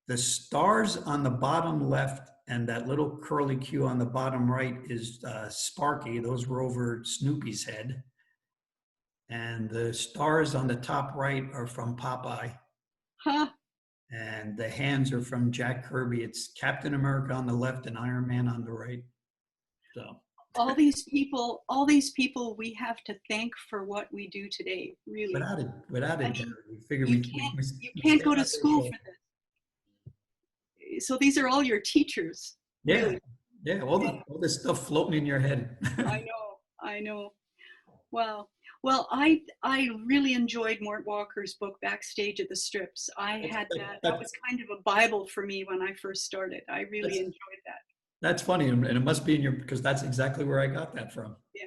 The stars on the bottom left and that little curly Q on the bottom right is Sparky. Those were over Snoopy's head. And the stars on the top right are from Popeye. Huh. And the hands are from Jack Kirby. It's Captain America on the left and Iron Man on the right. So all these people we have to thank for what we do today, really. Without it, we figure you can't go to school for this. So these are all your teachers. Yeah, really. Yeah, all this stuff floating in your head. I know. Wow. Well, I really enjoyed Mort Walker's book, Backstage at the Strips. That was kind of a Bible for me when I first started. I really enjoyed that. That's funny, and it must be because that's exactly where I got that from. Yeah.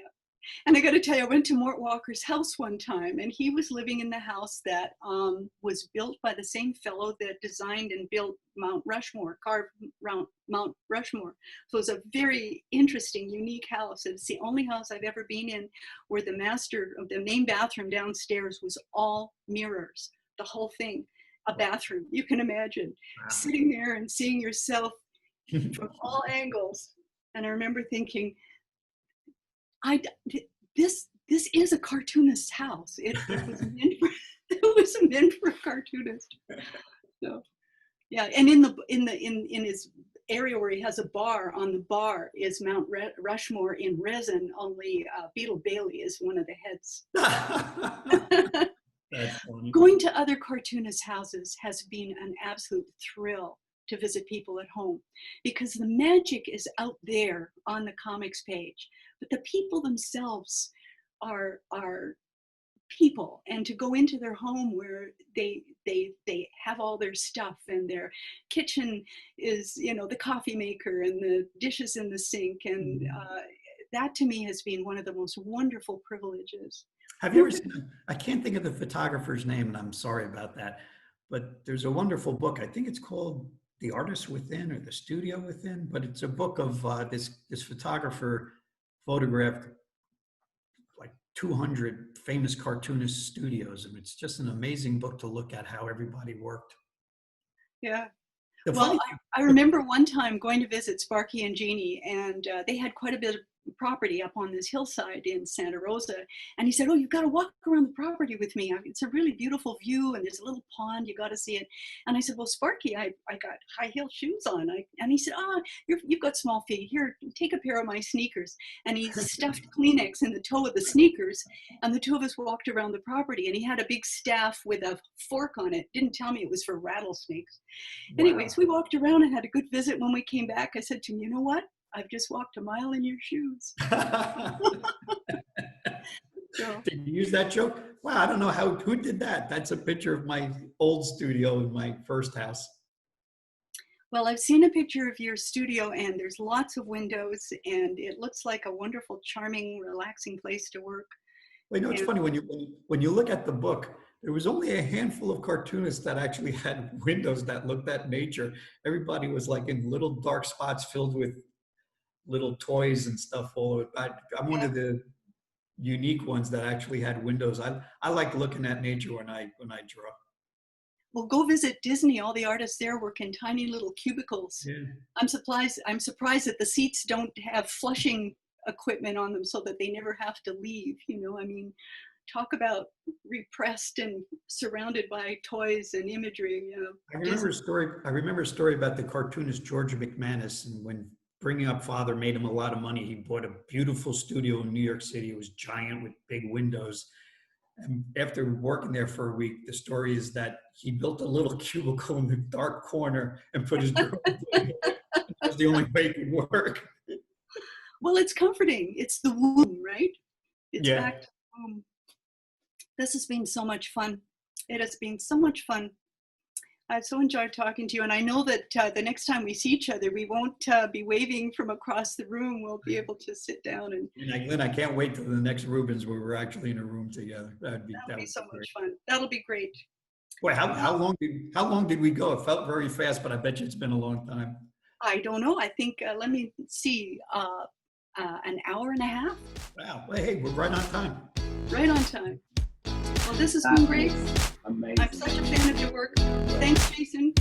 And I got to tell you, I went to Mort Walker's house one time, and he was living in the house that was built by the same fellow that designed and built Mount Rushmore, carved Mount Rushmore. So it was a very interesting, unique house. It's the only house I've ever been in where the main bathroom downstairs was all mirrors, the whole thing, a bathroom. You can imagine sitting there and seeing yourself from all angles. And I remember thinking, this is a cartoonist's house. It was meant for a cartoonist. So, yeah, and in his area where he has a bar, on the bar is Mount Rushmore in resin. Only Beetle Bailey is one of the heads. That's funny. Going to other cartoonists' houses has been an absolute thrill to visit people at home, because the magic is out there on the comics page, but the people themselves are people, and to go into their home where they have all their stuff, and their kitchen is, the coffee maker and the dishes in the sink, and that to me has been one of the most wonderful privileges. Have you ever seen, I can't think of the photographer's name, and I'm sorry about that, but there's a wonderful book. I think it's called The Artist Within or The Studio Within, but it's a book of this photographer photographed like 200 famous cartoonist studios, and it's just an amazing book to look at how everybody worked. Yeah. Well, I remember one time going to visit Sparky and Jeannie, and they had quite a bit of property up on this hillside in Santa Rosa, and he said, "Oh, you've got to walk around the property with me. It's a really beautiful view, and there's a little pond. You got to see it." And I said, "Well, Sparky, I got high heel shoes on." And he said, "You've got small feet. Here, take a pair of my sneakers." And he stuffed Kleenex in the toe of the sneakers, and the two of us walked around the property. And he had a big staff with a fork on it. Didn't tell me it was for rattlesnakes. Wow. Anyways, we walked around and had a good visit. When we came back, I said to him, "You know what? I've just walked a mile in your shoes." So, did you use that joke? Wow, I don't know who did that. That's a picture of my old studio in my first house. Well, I've seen a picture of your studio, and there's lots of windows, and it looks like a wonderful, charming, relaxing place to work. Well, it's funny, when you look at the book, there was only a handful of cartoonists that actually had windows that looked at nature. Everybody was like in little dark spots filled with little toys and stuff all over. I'm one of the unique ones that actually had windows. I like looking at nature when I draw. Well, go visit Disney. All the artists there work in tiny little cubicles. Yeah. I'm surprised that the seats don't have flushing equipment on them so that they never have to leave. I mean, talk about repressed and surrounded by toys and imagery. I remember a story about the cartoonist George McManus, and when Bringing Up Father made him a lot of money, he bought a beautiful studio in New York City. It was giant with big windows. And after working there for a week, the story is that he built a little cubicle in the dark corner and put his drawing in it. That was the only way it could work. Well, it's comforting. It's the womb, right? It's back to the womb. This has been so much fun. It has been so much fun. I've so enjoyed talking to you, and I know that the next time we see each other, we won't be waving from across the room. We'll be able to sit down and. Lynn, I can't wait till the next Rubens where we're actually in a room together. That'll be so much fun. That'll be great. Boy, how long did we go? It felt very fast, but I bet you it's been a long time. I don't know. I think let me see, an hour and a half. Wow. Well, hey, we're right on time. Right on time. Well, this has been great. Amazing. I'm such a fan of your work. Thanks, Jason.